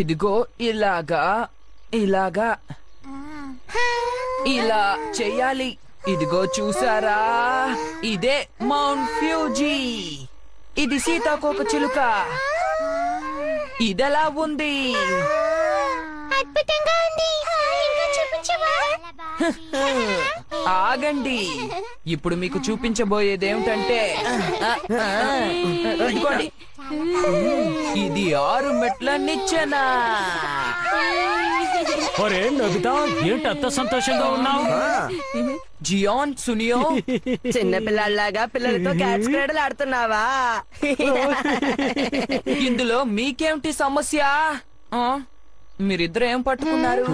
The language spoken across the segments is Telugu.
ఇదిగో ఇలాగా ఇలాగా ఇలా చెయ్యాలి. ఇదిగో చూసారా, ఇదే మౌంట్ ఫ్యూజీ. ఇది సీతాకోక చిలుక. ఇదెలా ఉంది? అద్భుతంగా ఉంది. ఇంకా చూపించవా? ఆగండి, ఇప్పుడు మీకు చూపించబోయేది ఏమిటంటే ఇదిగోండి, ఇది 6 మెట్ల నిచ్చెన. ఒరే నోబితా, ఏంటి అంత సంతోషంగా ఉన్నావు? జియాన్, సునియో, చిన్న పిల్లల్లాగా పిల్లలతో క్యాట్స్ క్రీడలు ఆడుతున్నావా? ఇందులో మీకేమిటి సమస్య? ఆ? మీరిద్దరు ఏం పట్టుకున్నారు?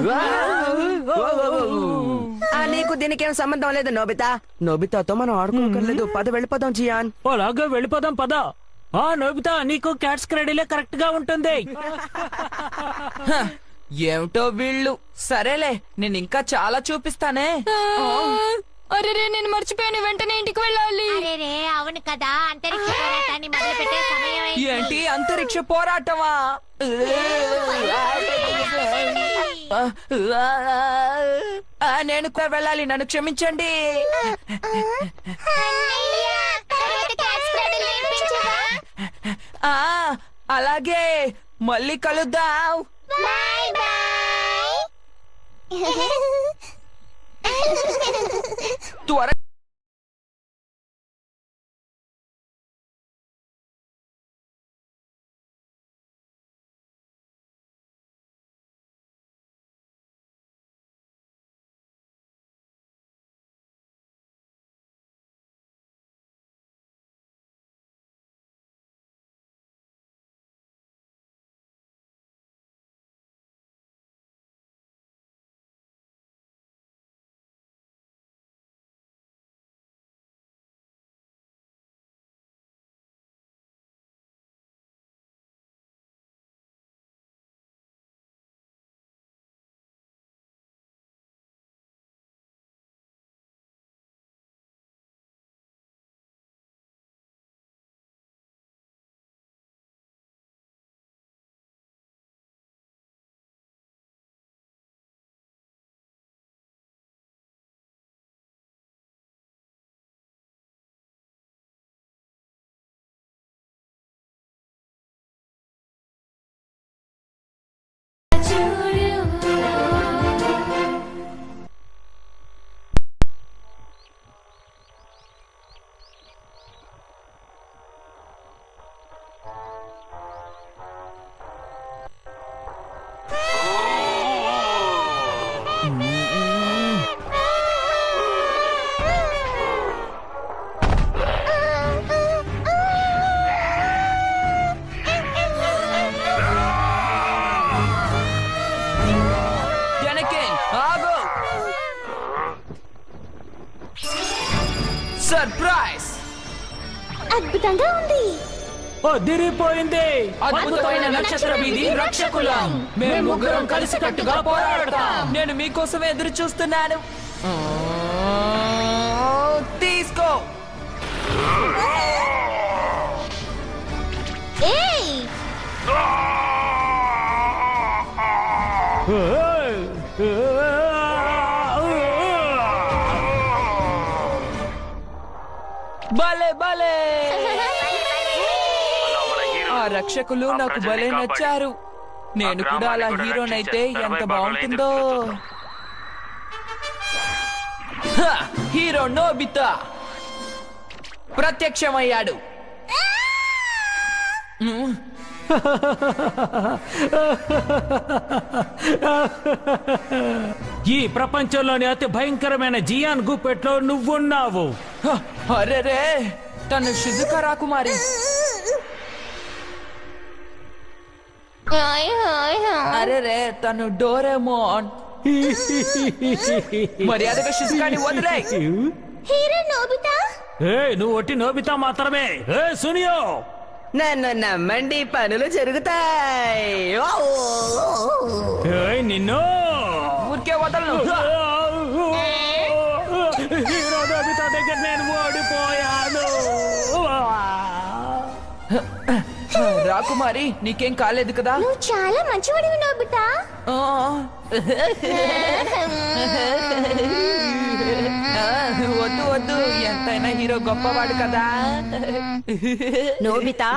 నీకు దీనికేం సంబంధం లేదు నోబితా. నోబితాతో మనం ఆడుకోకర్లేదు. పద వెళ్ళిపోదాం జియాన్. అలాగే వెళ్ళిపోదాం పద. నోబితా, నీకు క్యాట్స్ క్రెడిలే కరెక్ట్ గా ఉంటుంది. ఏమిటో వీళ్ళు. సరేలే, నేను ఇంకా చాలా చూపిస్తానే. అరే నేను మర్చిపోయాను, వెంటనే ఇంటికి వెళ్ళాలి. అరే అవును కదా, అంతరిక్ష పోరాటాన్ని మొదలు పెట్టే సమయం అయింది. ఏంటి అంతరిక్ష పోరాటమా? నేను కూడా వెళ్ళాలి, నన్ను క్షమించండి. అన్నయ్య, తర్వాత క్యాట్స్ క్రీడలు నేర్పించవా? ఆ అలాగే, మళ్ళీ కలుద్దాం. Bye bye. త్వర సర్ప్రైజ్! అద్భుతంగా ఉంది. అదిరిపోయింది. అద్భుతమైన నక్షత్ర వీధి రక్షకులం. మేము ముగ్గురం కలిసికట్టుగా పోరాడతాం. నేను మీకోసమే ఎదురు చూస్తున్నాను. తీసుకో. ఏయ్, భలే భలే! ఆ రక్షకులు నాకు భలే నచ్చారు. నేను కూడా అలా హీరోనైతే ఎంత బాగుంటుందో. హీరో నోబితా ప్రత్యక్షమయ్యాడు. ఈ ప్రపంచంలోని అతి భయంకరమైన జియాన్ గుప్పెట్లో నువ్వున్నావు. అరెరే, తను షిజుకా రాకుమారి. అరెరే, తను డోరేమోన్. మర్యాదగా షిజుకాని వదిలే. Hero Nobita. నువ్వు ఒట్టి నోబితా మాత్రమే. సునియో, నన్ను నమ్మండి, పనులు జరుగుతాయి. నిన్ను ఊరికే వదలను. హీరో నోబితా దగ్గర నేను ఓడిపోయాను. రాకుమారి నీకేం కాలేదు కదా? నువ్వు చాలా మంచివాడివి నోబితా. ఆ, వద్దు వద్దు, ఎంతైనా హీరో గొప్పవాడు కదా. నోబితా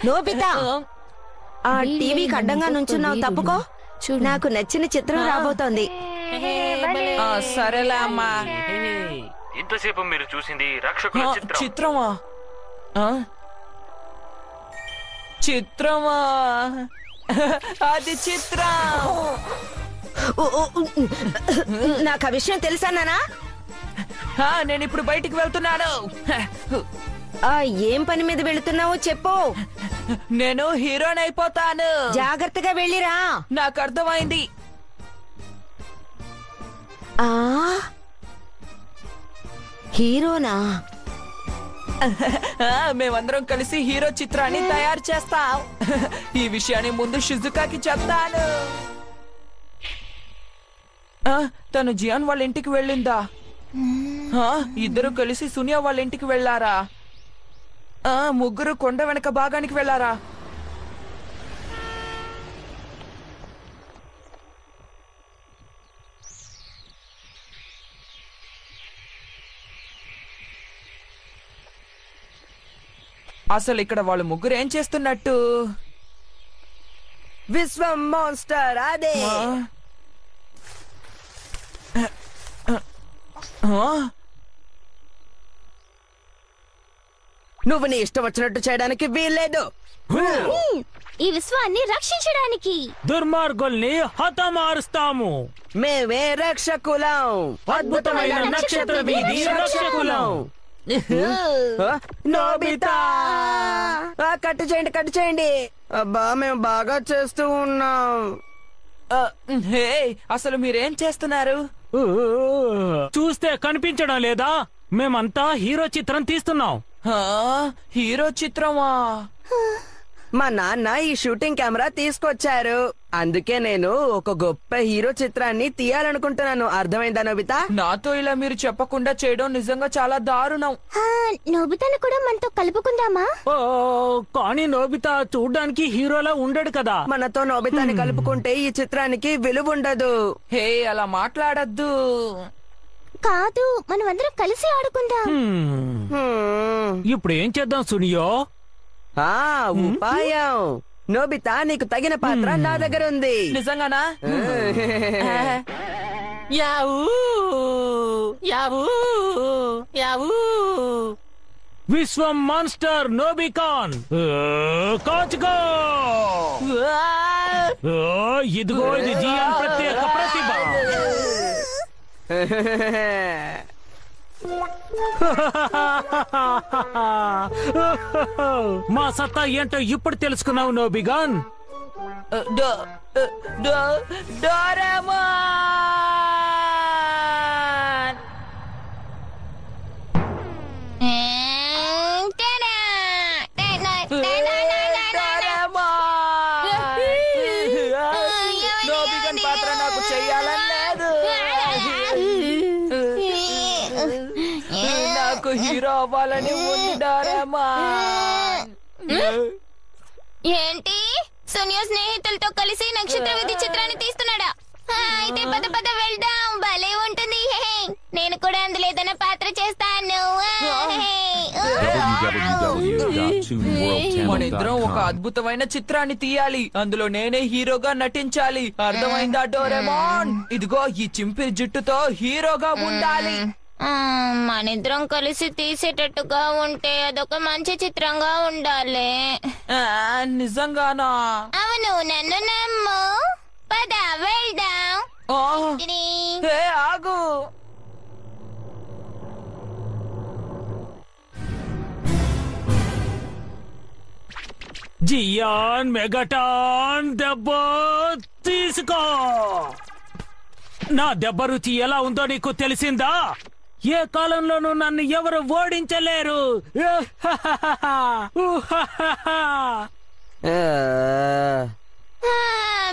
నోబితా ఆ టీవీకి అడ్డంగా నుంచున్నావు, తప్పుకో. నాకు నచ్చిన చిత్రం రాబోతోంది. ఆ, సరేలే అమ్మా. ఇంతసేపు మీరు చూసింది రక్షకుల ఆ, చిత్రం. చిత్రమా? ఆ? చిత్రమా? అది చిత్రం. నాకు ఆ విషయం తెలుసా నానా? నేను ఇప్పుడు బయటికి వెళ్తున్నాను. ఆ ఏం పని మీద వెళుతున్నావో చెప్పు. నేను హీరోని అయిపోతాను. జాగ్రత్తగా వెళ్ళిరా. నాకు అర్థమైంది. ఆ హీరోనా? మేమందరం కలిసి హీరో చిత్రాన్ని తయారు చేస్తాం. ఈ విషయాన్ని ముందు షిజుకాకి చెప్తాను. తను జియాన్ వాళ్ళ ఇంటికి వెళ్ళిందా? ఇద్దరు కలిసి సునియా వాళ్ళ ఇంటికి వెళ్ళారా? ముగ్గురు కొండ వెనక భాగానికి వెళ్ళారా? అసలు ఇక్కడ వాళ్ళు ముగ్గురు ఏం చేస్తున్నట్టు? విశ్వం మాన్స్టర్ అదే. నువ్వు నీ ఇష్టం వచ్చినట్టు చేయడానికి వీల్లేదు. ఈ విశ్వాన్ని రక్షించడానికి దుర్మార్గుల్ని హతమారుస్తాము. మేమే రక్షకులం. అద్భుతమైన నక్షత్ర వీధి రక్షకులం. నోబితా కట్టు చేయండి, కట్టు చేయండి. అబ్బా మేము బాగా చేస్తూ ఉన్నాం. హే, అసలు మీరేం చేస్తున్నారు? చూస్తే కనిపించడం లేదా? మేమంతా హీరో చిత్రం తీస్తున్నాం. హీరో చిత్రమా? మా నాన్న ఈ షూటింగ్ కెమెరా తీసుకొచ్చారు. అందుకే నేను ఒక గొప్ప హీరో చిత్రాన్ని తీయాలనుకుంటున్నాను. అర్థమైందా నోబితా? నాతో ఇలా మీరు చెప్పకుండా చేయడం నిజంగా చాలా దారుణం. నోబితాను కూడా మనతో కలుపుకుందామా? ఓ, కానీ నోబితా చూడ్డానికి హీరోలా ఉండడు కదా. మనతో నోబితాని కలుపుకుంటే ఈ చిత్రానికి విలువ ఉండదు. హే, అలా మాట్లాడద్దు. కాదు, మనం అందరం కలిసి ఆడుకుందాం. ఇప్పుడు ఏం చేద్దాం సునియో? ఉపాయం. నోబితా నీకు తగిన పాత్ర నా దగ్గర ఉంది. నిజంగానా? యావూ యావూ యావూ. విశ్వం మాన్స్టర్ నోబికాన్ కాచుకో. ఇదిగో ఇది జియాన్ ప్రత్యేక ప్రతిభ. మా సత్తా ఏంటో ఇప్పుడు తెలుసుకున్నావు నోబిగాన్. డోరేమాన్! నోబిగన్ పాత్ర నాకు చెయ్యాలని లేదు. నాకు హీరో అవ్వాలని ఉంది డోరేమాన్. ఏంటి, సోనియా స్నేహితులతో కలిసి నక్షత్ర విధి చిత్రాన్ని తీస్తున్నాడా? అయితే పద పద వెళ్దాం, భలే ఉంటుంది. నేను కూడా అందులో ఏదైనా పాత్ర చేస్తాను. మనిద్దరం ఒక అద్భుతమైన చిత్రాన్ని తీయాలి. అందులో నేనే హీరోగా నటించాలి. అర్థమైందా డోరేమాన్? ఇదిగో ఈ చింపిరి జుట్టుతో హీరోగా ఉండాలి. మనిద్దరం కలిసి తీసేటట్టుగా ఉంటే అదొక మంచి చిత్రంగా ఉండాలి. నిజంగానా? అవును, నన్ను నమ్ము. పద వెళ్దాం. హే, ఆగు. జియాన్ మెగాటాన్ దెబ్బ తీసుకో. నా దెబ్బ రుచి ఎలా ఉందో నీకు తెలిసిందా? ఏ కాలంలోనూ నన్ను ఎవరు ఓడించలేరు.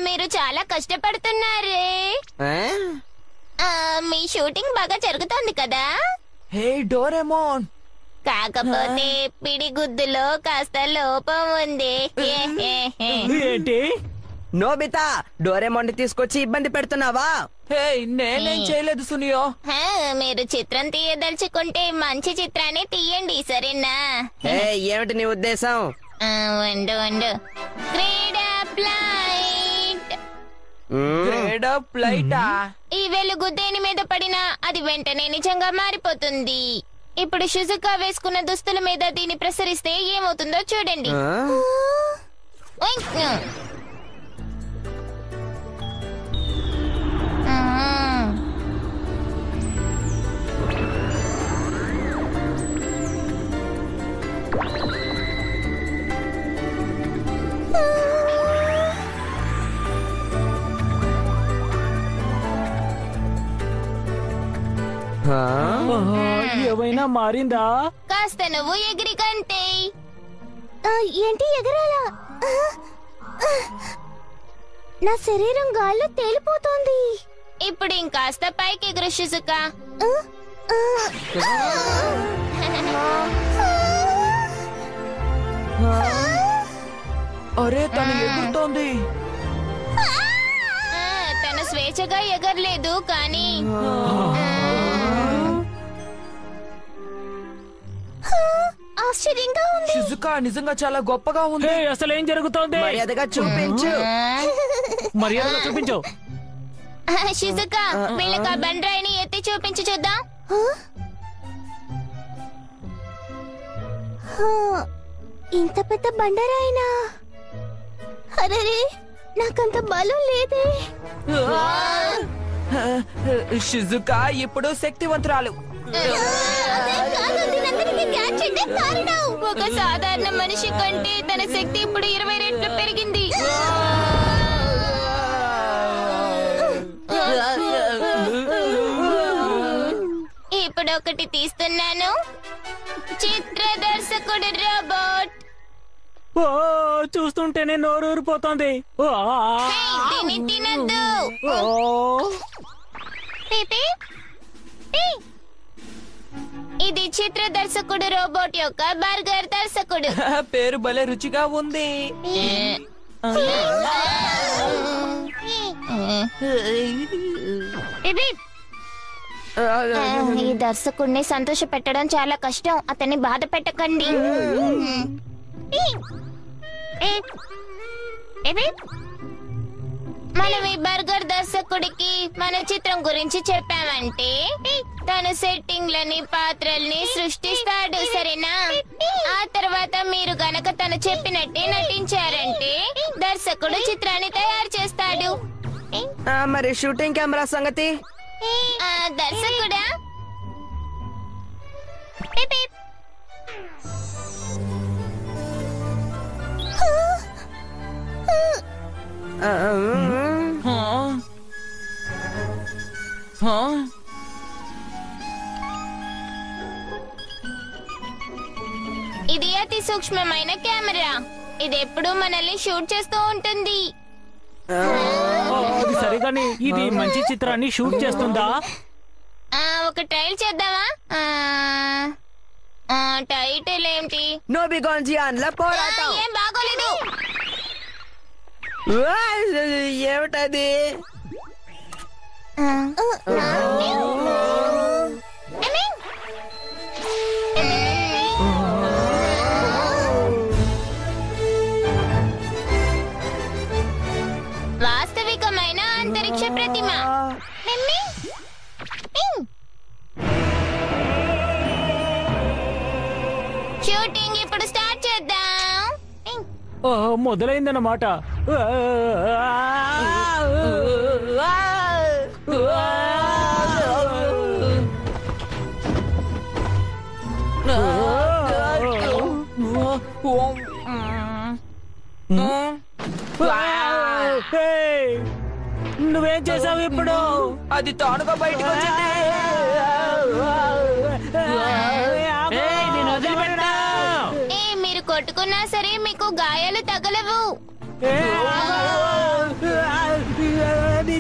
మీరు చాలా కష్టపడుతున్నారే. మీ షూటింగ్ బాగా జరుగుతోంది కదా? హే డోరేమాన్, కాకపోతే పిడిగుద్దులో కాస్త లోపం ఉంది. ఏంటి? నోబితా, డోరేమోన్ తీసుకొచ్చి ఇబ్బంది పెడుతున్నావా? హే నేనేం చేయలేదు సునియో. హా, మీరు చిత్రం తీయదలుచుకుంటే మంచి చిత్రాన్ని తీయండి, సరేనా? ఏ ఏమిటి నీ ఉద్దేశం? ఉండు క్రీడా ఫ్లైట్. Grade up లైటా? ఈ వెలుగు దేని మీద పడినా అది వెంటనే నిజంగా మారిపోతుంది. ఇప్పుడు షుజుకా వేసుకున్న దుస్తుల మీద దీన్ని ప్రసరిస్తే ఏమవుతుందో చూడండి. ఆ? ఓయ్. ఆ? ఏమైనా మారిందా? కాస్త నువ్వు ఎగిరి కంటే. ఏంటి ఎగరాలా? నా శరీరం గాల్లో తేలిపోతోంది. ఇప్పుడు ఇంకాస్త పైకి ఎగురు షిజుకా. అరే తను ఎగురుతోంది. తను స్వేచ్ఛగా ఎగరలేదు కానీ ఆశ్చర్యంగా ఉంది. షిజుకా నిజంగా చాలా గొప్పగా ఉంది. అసలు ఏం జరుగుతోంది? మర్యాదగా చూపించు. మర్యాదగా చూపించు. షిజుకా, వీళ్ళకి ఆ బండరాయిని ఎత్తి చూపించి చూద్దాం. ఇంత పెద్ద బండరాయినా? అరే, నాకంత బలం లేదే. షిజుకా ఇప్పుడు శక్తివంతురాలు. ఒక సాధారణ మనిషి కంటే తన శక్తి ఇప్పుడు 20 రెట్లు పెరిగింది. ఇప్పుడు ఒకటి తీస్తున్నాను. చిత్ర దర్శకుడు రోబోట్. ఓ చూస్తుంటేనే నోరూరిపోతోంది. దీన్ని తినద్దు. PP, P. ఇది చిత్ర దర్శకుడు రోబోట్ యొక్క బర్గర్ దర్శకుడు. పేరు భలే రుచిగా ఉంది. పీపీ. ఈ దర్శకుడిని సంతోష పెట్టడం చాలా కష్టం. అతన్ని బాధ పెట్టకండి. మనం ఈ బర్గర్ దర్శకుడికి మన చిత్రం గురించి చెప్పామంటే తను సెట్టింగ్లని పాత్రల్ని సృష్టిస్తాడు, సరేనా? ఆ తర్వాత మీరు గనక తను చెప్పినట్టే నటించారంటే దర్శకుడు చిత్రాన్ని తయారు చేస్తాడు. మరి షూటింగ్ కెమెరా సంగతి? దర్శకుడా? ఇది అతి సూక్ష్మమైన కెమెరా. ఇది ఎప్పుడూ మనల్ని షూట్ చేస్తూ ఉంటుంది. అది సరిగాని ఇది మంచి చిత్రాన్ని షూట్ చేస్తుందా? ఒక ట్రయల్ చేద్దామా? టైటిల్ ఏంటి? నోబిగాన్జియాన్ల పోరాటం. ఏం బాగోలేదు. ఏమిటది? వాస్తవికమైన అంతరిక్ష ప్రతిమ. షూటింగ్ ఇప్పుడు స్టార్ట్ చేద్దాం. మొదలైందన్నమాట. నువ్వేం చేసావు ఇప్పుడు? అది తానుగా బయటకు వచ్చింది. మీరు కొట్టుకున్నా సరే మీకు గాయాలు తగలవు.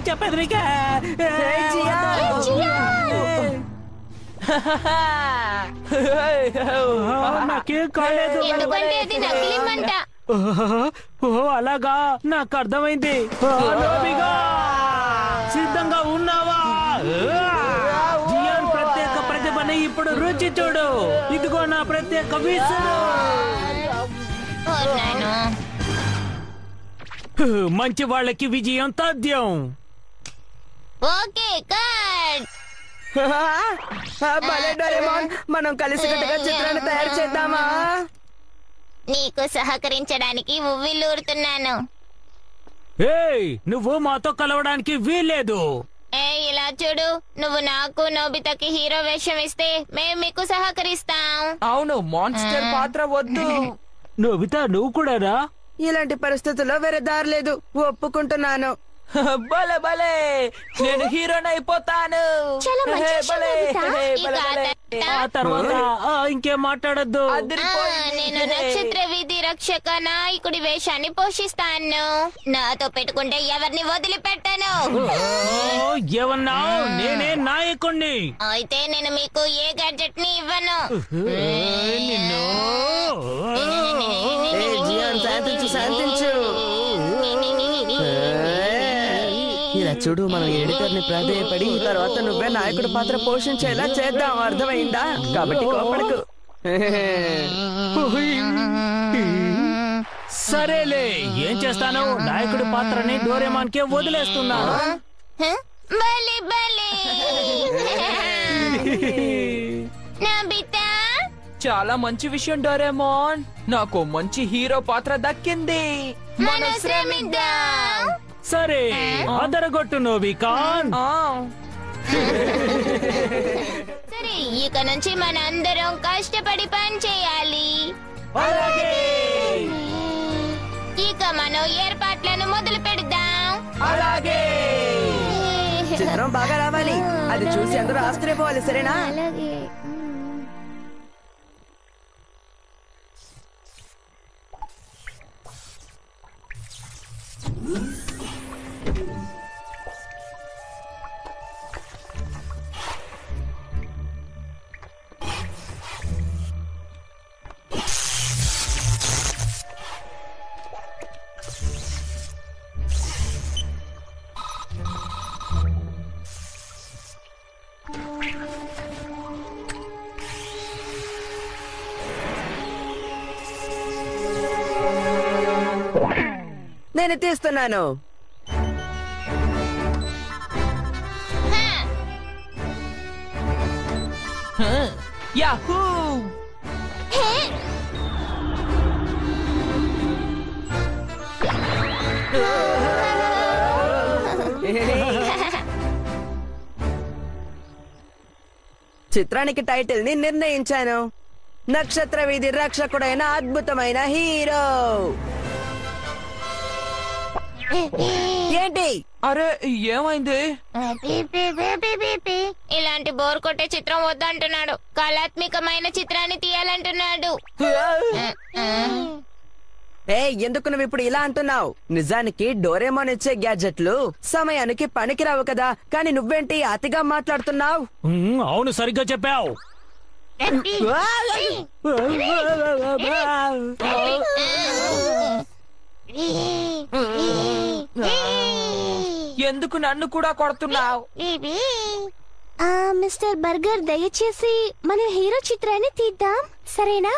చెప్పేది నాకేం కాలేదు. ఎందుకంటే అది నకిలీ మంట. ఓ అలాగా, నాకు అర్థమైంది. నోబిగా, సిద్ధంగా ఉన్నావా? జియాన్ ప్రత్యేక ప్రతిభని ఇప్పుడు రుచి చూడు. ఇదిగో నా ప్రత్యేక విసురు. ఓ నాయనా. మంచి వాళ్ళకి విజయం తథ్యం. Okay cut. భలే డోరేమోన్, మనం కలిసికట్టుగా చిత్రాన్ని తయారు చేద్దామా? నీకు సహకరించడానికి ఉవ్విల్లూరుతున్నాను. ఏయ్, నువ్వు మాతో కలవడానికి వీల్లేదు. ఇలా చూడు, నువ్వు నాకు నోబితకి హీరో వేషం ఇస్తే మేం మీకు సహకరిస్తాం. అవును, మాన్స్టర్ పాత్ర వద్దు. నోబితా, నువ్వు కూడారా? ఇలాంటి పరిస్థితుల్లో వేరే దారి లేదు, ఒప్పుకుంటున్నాను. భలే భలే, నేను హీరోని అయిపోతాను. చాలా మంచి హే, విషయం, భలే, నోబితా. హే, ఇక భలే, భలే. ఆ తర్వాత ఇంకేం మాట్లాడద్దు. అదిరిపోయింది. నేను నక్షత్ర వీధి రక్షక నాయకుడి వేషాన్ని పోషిస్తాను. నాతో పెట్టుకుంటే ఎవరిని వదిలిపెట్టను. ఏమన్నావు? నేనే నాయకుణ్ణి. అయితే నేను మీకు ఏ గ్యాడ్జెట్ ని ఇవ్వను. నిన్ను ఏ జియాన్, శాంతించు శాంతించు. ఇలా చూడు, మనం ఎడిటర్ ని ప్రాధేయపడి తర్వాత నువ్వే నాయకుడి పాత్ర పోషించేలా చేద్దాం, అర్థమైందా? కాబట్టి కోపడకు. సరేలే, ఏం చేస్తాను? నాయకుడి పాత్రని డోరేమాన్ కే వదిలేస్తున్నాను. బలి బలి. నోబితా, చాలా మంచి విషయం డోరేమోన్, నాకు మంచి హీరో పాత్ర దక్కింది. మనం శ్రమిద్దాం. సరే, అదరగొట్టు నోబికాన్. ఆ, సరే, ఇక నుంచి మనందరం కష్టపడి పని చేయాలి. అలాగే ఇక మనం ఏర్పాట్లను మొదలు పెడదాం. అలాగే. చిత్రం బాగా రావాలి, అది చూసి అందరూ ఆశ్చర్యపోవాలి, సరేనా? అలాగే. నేను తీస్తున్నాను. యాహూ. చిత్రానికి టైటిల్ ని నిర్ణయించాను, నక్షత్ర వీధి రక్షకుడైన అద్భుతమైన హీరో. ఏంటి? అరే, ఏమైంది? ఇలాంటి బోర్ కొట్టే చిత్రం వద్దంటున్నాడు. కళాత్మకమైన చిత్రాన్ని తీయాలంటున్నాడు. ఎందుకు నువ్వు ఇప్పుడు ఇలా అంటున్నావు? నిజానికి డోరేమోన్ ఇచ్చే గ్యాడ్జెట్లు సమయానికి పనికిరావు కదా, కానీ నువ్వేంటి అతిగా మాట్లాడుతున్నావు? అవును, సరిగ్గా చెప్పావు. ఎందుకు నన్ను కూడా కొడుతున్నావు? మిస్టర్ బర్గర్, దయచేసి మనం హీరో చిత్రాన్ని తీద్దాం, సరేనా?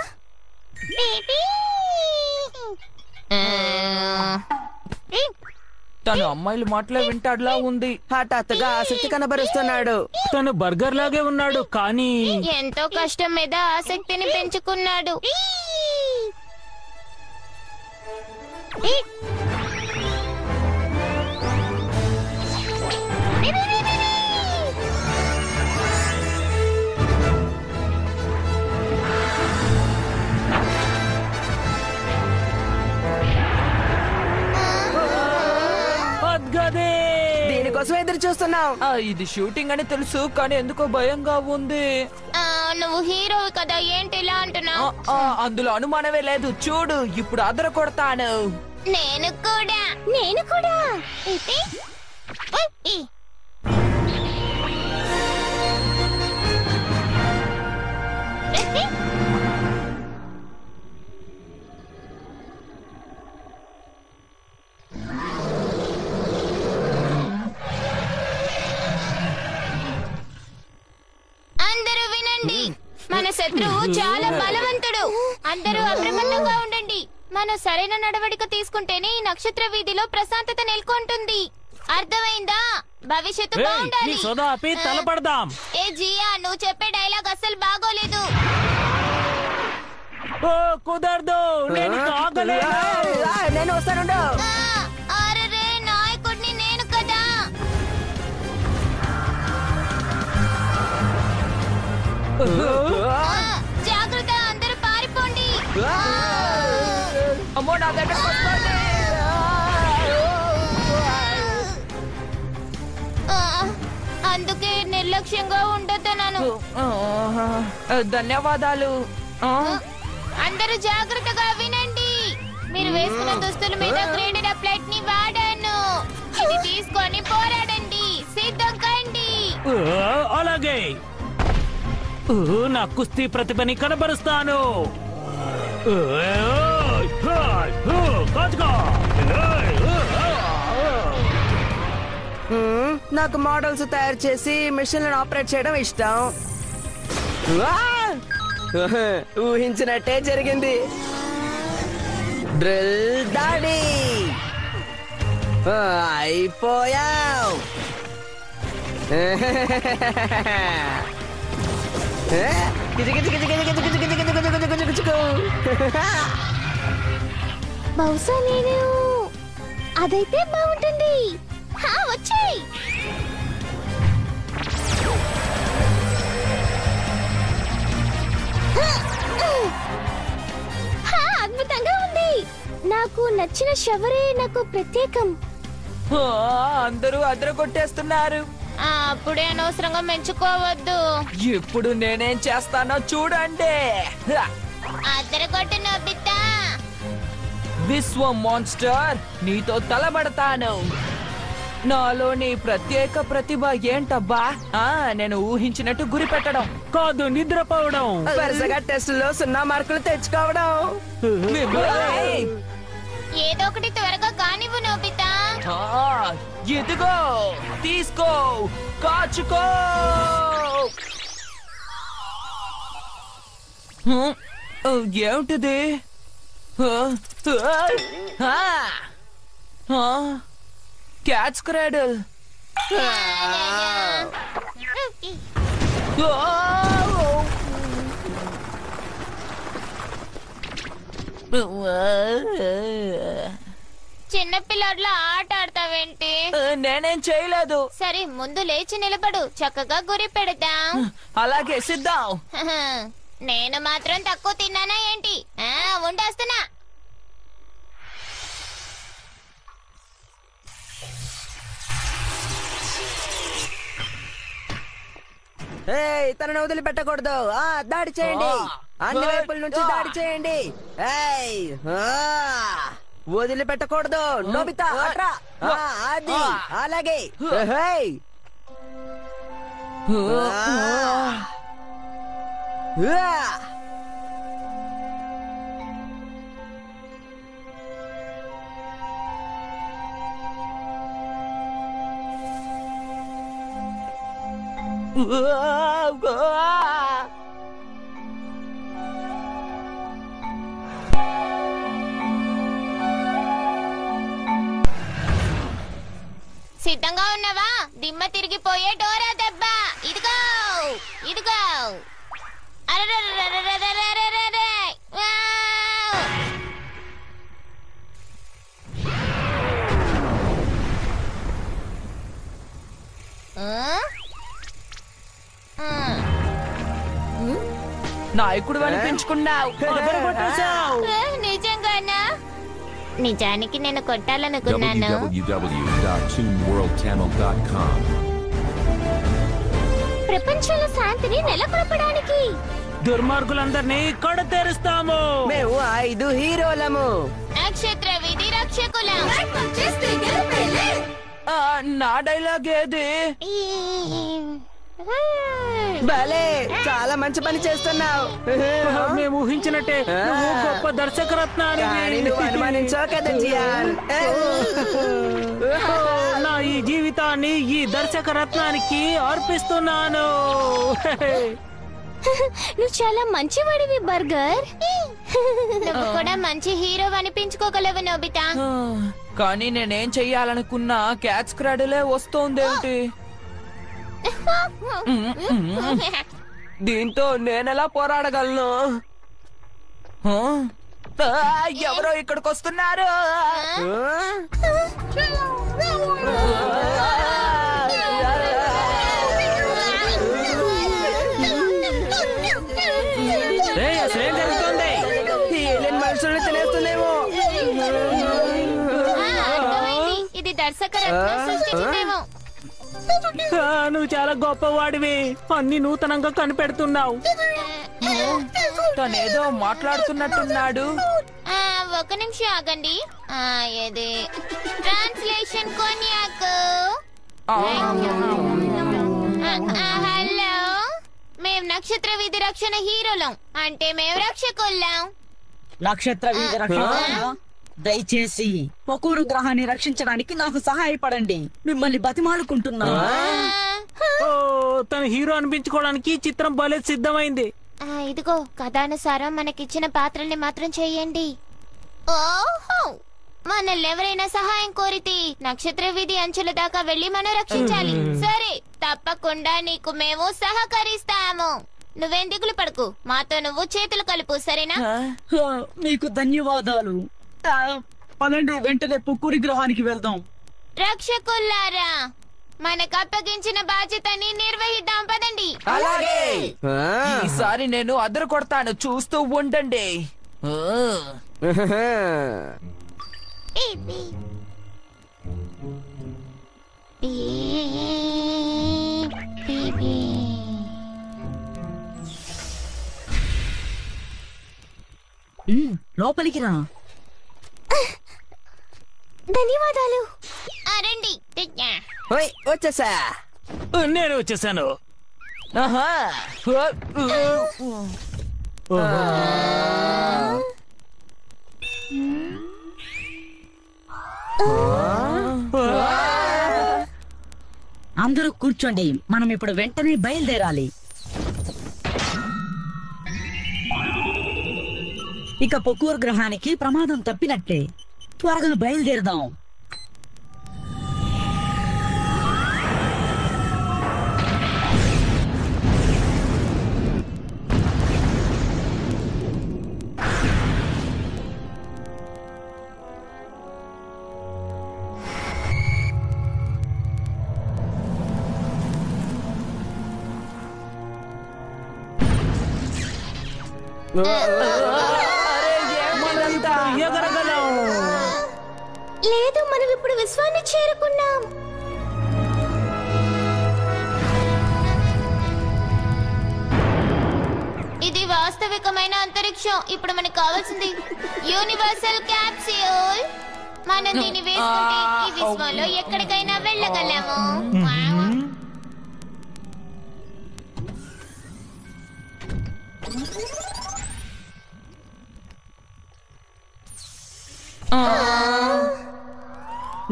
తను అమ్మాయిల మాటలే వింటాడులా ఉంది. హఠాత్తుగా ఆసక్తి కనబరుస్తున్నాడు. తను బర్గర్ లాగే ఉన్నాడు, కానీ ఎంతో కష్టం మీద ఆసక్తిని పెంచుకున్నాడు. దీనికోసం ఎదురు చూస్తున్నాం. ఇది షూటింగ్ అని తెలుసు, కానీ ఎందుకో భయంగా ఉంది. నువ్వు హీరోవి కదా, ఏంటి ఇలా అంటున్నావు? అందులో అనుమానమే లేదు. చూడు, ఇప్పుడు అదర కొడతాను. నేను కూడా. నేను కూడా. శత్రువు చాలా బలవంతుడు. అందరూ అప్రమత్తంగా ఉండండి. మనం సరైన నడవడిక తీసుకుంటేనే ఈ నక్షత్ర వీధిలో ప్రశాంతత నెలకొంటుంది. అర్థమైందా? భవిష్యత్తు ఏయ్, నీ బాగుండాలి. సోదా ఆపి తలపడదాం. ఏ జియా, నువ్వు చెప్పే డైలాగ్ అస్సలు బాగోలేదు. ఓ కుదరదు, నేను ఆగలేను. నేను వస్తానుండు. అరే నాయకుడిని నేను కదా. జాగ్రత్త, అందరూ పారిపోండి. అమ్మో నా దగ్గరకు వస్తోంది. అందుకే నిర్లక్ష్యంగా ఉండొద్దన్నాను. ధన్యవాదాలు. అందరూ జాగ్రత్తగా వినండి. మీరు వేసుకున్న దుస్తుల మీద గ్రేడెడ్ అప్లైట్ ని వాడాను. ఇది తీసుకొని పోరాడండి. సిద్ధం కండి. అలాగే నా కుస్తీ ప్రతిభని కనబరుస్తాను. నాకు మోడల్స్ తయారు చేసి మిషన్లను ఆపరేట్ చేయడం ఇష్టం. వా! ఊహించినట్టే జరిగింది. డ్రిల్ దాడి అయిపోయావు. బహుశా నేను అదైతే బాగుంటుంది. వచ్చేయ్. అద్భుతంగా ఉంది. నాకు నచ్చిన షవరే నాకు ప్రత్యేకం. అందరూ అదరగొట్టేస్తున్నారు. అప్పుడే అనవసరంగా మెచ్చుకోవద్దు. ఇప్పుడు నేనేం చేస్తానో చూడండి. అదరగొట్టు నోబితా. విశ్వ మాన్స్టర్, నీతో తలబడతాను. నాలోని ప్రత్యేక ప్రతిభ ఏంటబ్బా? నేను ఊహించినట్టు గురి పెట్టడం కాదు, నిద్రపోవడం. వరుసగా టెస్టులో 0 మార్కులు తెచ్చుకోవడం. ఏదో ఒకటి త్వరగా కానివ్వు నోబితా. ఇదిగో తీసుకో, కాచుకో. ఏమిటిది? Catch cradle. చిన్నపిల్లడ్లా ఆట ఆడతావేంటి? నేనేం చేయలేదు. సరే, ముందు లేచి నిలబడు. చక్కగా గురి పెడదాం. అలాగే సిద్ధం. నేను మాత్రం తక్కువ తిన్నానా ఏంటి? ఉండేస్తున్నా. తనను వదిలిపెట్టకూడదు. దాడి చేయండి. అన్ని వైపుల నుంచి దాడి చేయండి. వదిలిపెట్టకూడదు. నోబితా అట్రా. అది అలాగే. సిద్ధంగా ఉన్నావా? దిమ్మ తిరిగిపోయే డోరా దెబ్బ. ఇదిగో ఇదిగో. అరెరెరెరెరెరెరెరెరెరె. వావ్! నాయకుడు అనిపించుకున్నావు. నిజంగానా? నిజానికి నేను కొట్టాలనుకున్నాను. www.toonworldtamil.com ప్రపంచంలో శాంతిని నెలకొల్పడానికి దుర్మార్గులందరినీ కడతెరుస్తాము. మేము 5 హీరోలము. నక్షత్ర విధి రక్షకులం. నా డైలాగ్ ఏది? భలే, చాలా మంచి పని చేస్తున్నావు. మేము ఊహించినట్టే నువ్వు గొప్ప కానీ దర్శకరత్నానివి. నువ్వు అనుమానించావు కదా జియాన్. నా ఈ జీవితాన్ని ఈ దర్శకరత్నానికి అర్పిస్తున్నాను. నువ్వు చాలా మంచివాడివి బర్గర్. నువ్వు కూడా మంచి హీరో అనిపించుకోగలవు నోబితా. కానీ నేనేం చెయ్యాలనుకున్నా క్యాచ్ క్రాడలే వస్తోందేమిటి? దీంతో నేనెలా పోరాడగలను? ఆ? ఎవరో ఇక్కడికి వస్తున్నారు. అసలు ఏం జరుగుతుంది? మనుషుల్ని తినేస్తుందేమో. ఇది దర్శకరత్నం సృష్టించిందేమో. నువ్వు చాలా గొప్పవాడివి, అన్ని నూతనంగా కనిపెడుతున్నావు. తనేదో మాట్లాడుతున్నట్టున్నాడు. ఒక నిమిషం ఆగండి. ఇది ట్రాన్స్లేషన్ కొనియాక్. హలో, మేము నక్షత్ర వీధి రక్షణ హీరోలం, అంటే మేము రక్షకుల్లాం. నక్షత్ర వీధి రక్షణ, దయచేసి పొకూరు గ్రహాన్ని రక్షించడానికి నాకు సహాయపడండి, మిమ్మల్ని బతిమాలుకుంటున్నాను. తన హీరో అనిపించుకోవడానికి చిత్రం భలే సిద్ధమైంది. ఇదిగో కథానుసారం మనకిచ్చిన పాత్రల్ని మాత్రం చెయ్యండి. ఓహో, మనల్ని ఎవరైనా సహాయం కోరితే నక్షత్ర వీధి అంచుల దాకా వెళ్లి మనం రక్షించాలి. సరే, తప్పకుండా నీకు మేము సహకరిస్తాము. నువ్వేం దిగులు పడకు, మాతో నువ్వు చేతులు కలుపు, సరేనా? మీకు ధన్యవాదాలు. పదండి, వెంటనే పొక్కూరి గ్రహానికి వెళ్దాం. రక్షకుల్లారా, మనకు అప్పగించిన బాధ్యతని నిర్వహిద్దాం, పదండి. అలాగే, ఈసారి నేను అదరు కొడతాను, చూస్తూ ఉండండి. లోపలికి రా. ధన్యవాదాలు. రండి. వచ్చేసా. నేను వచ్చేసాను. ఆహా. అందరూ కూర్చోండి, మనం ఇప్పుడు వెంటనే బయలుదేరాలి. ఇక పొక్కూరు గ్రహానికి ప్రమాదం తప్పినట్లే, త్వరగా బయలుదేరదాం. లేదు, మనం ఇప్పుడు విశ్వాన్ని చేరుకున్నాం. ఇది వాస్తవికమైన అంతరిక్షం. ఇప్పుడు మనకు కావాల్సింది యూనివర్సల్ క్యాప్సూల్. మనం దీన్ని వేసుకుంటే ఈ విశ్వంలో ఎక్కడికైనా వెళ్ళగలము.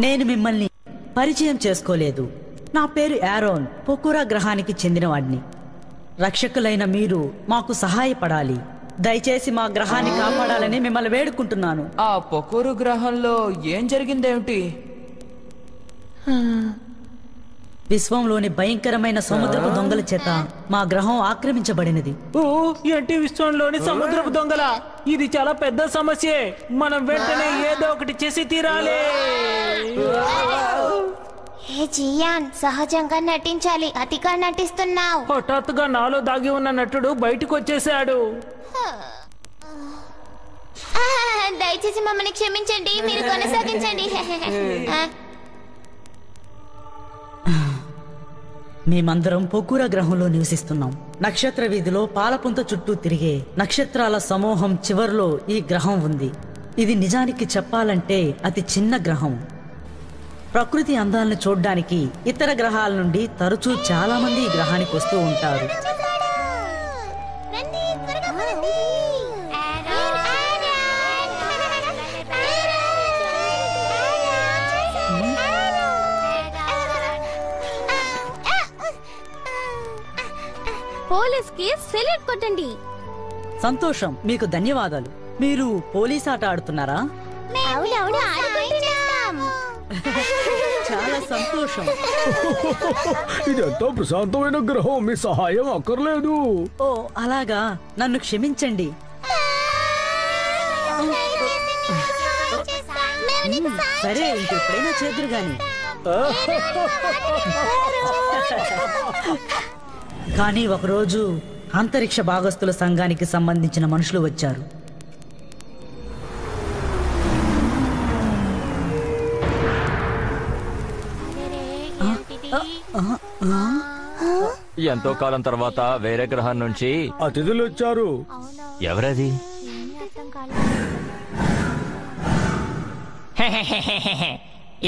నేను మిమ్మల్ని పరిచయం చేసుకోలేదు. నా పేరు యారోన్, పొక్కురా గ్రహానికి చెందినవాడిని. రక్షకులైన మీరు మాకు సహాయపడాలి. దయచేసి మా గ్రహాన్ని కాపాడాలని మిమ్మల్ని వేడుకుంటున్నాను. ఆ పొకూరు గ్రహంలో ఏం జరిగిందేమిటి? విశ్వంలోని భయంకరమైన సముద్రపు దొంగల చేత మా గ్రహం ఆక్రమించబడినది. ఓ, ఏంటి విశ్వంలోని సముద్రపు దొంగల? ఇది చాలా పెద్ద సమస్యే. మనం వెంటనే ఏదో ఒకటి చేసి తీరాలి. హే జియాన్, సహజంగా నటించాలి, అతిగా నటిస్తున్నావు. హఠాత్తుగా నాలో దాగి ఉన్న నటుడు బయటకు వచ్చేసాడు. దయచేసి మమ్మల్ని క్షమించండి, మీరు కొనసాగించండి. మేమందరం పొక్కురా గ్రహంలో నివసిస్తున్నాం. నక్షత్ర వీధిలో పాలపుంత చుట్టూ తిరిగే నక్షత్రాల సమూహం చివర్లో ఈ గ్రహం ఉంది. ఇది నిజానికి చెప్పాలంటే అతి చిన్న గ్రహం. ప్రకృతి అందాలను చూడ్డానికి ఇతర గ్రహాల నుండి తరచూ చాలా మంది ఈ గ్రహానికి వస్తూ ఉంటారు. పోలీస్ కి సెల్యూట్ కొట్టండి. సంతోషం, మీకు ధన్యవాదాలు. మీరు పోలీస్ ఆట ఆడుతున్నారా? అవునవును, ఆడుకుంటున్నాం. చాలా సంతోషం. ఇదెంతో ప్రశాంతమైన గ్రహం, మీ సహాయం అక్కర్లేదు. ఓ అలాగా, నన్ను క్షమించండి. సరే, ఇంకెప్పుడైనా చేదురు గాని. కానీ ఒకరోజు అంతరిక్ష భాగస్తుల సంఘానికి సంబంధించిన మనుషులు వచ్చారు. ఎంతో కాలం తర్వాత వేరే గ్రహం నుంచి అతిథులు వచ్చారు. ఎవరది?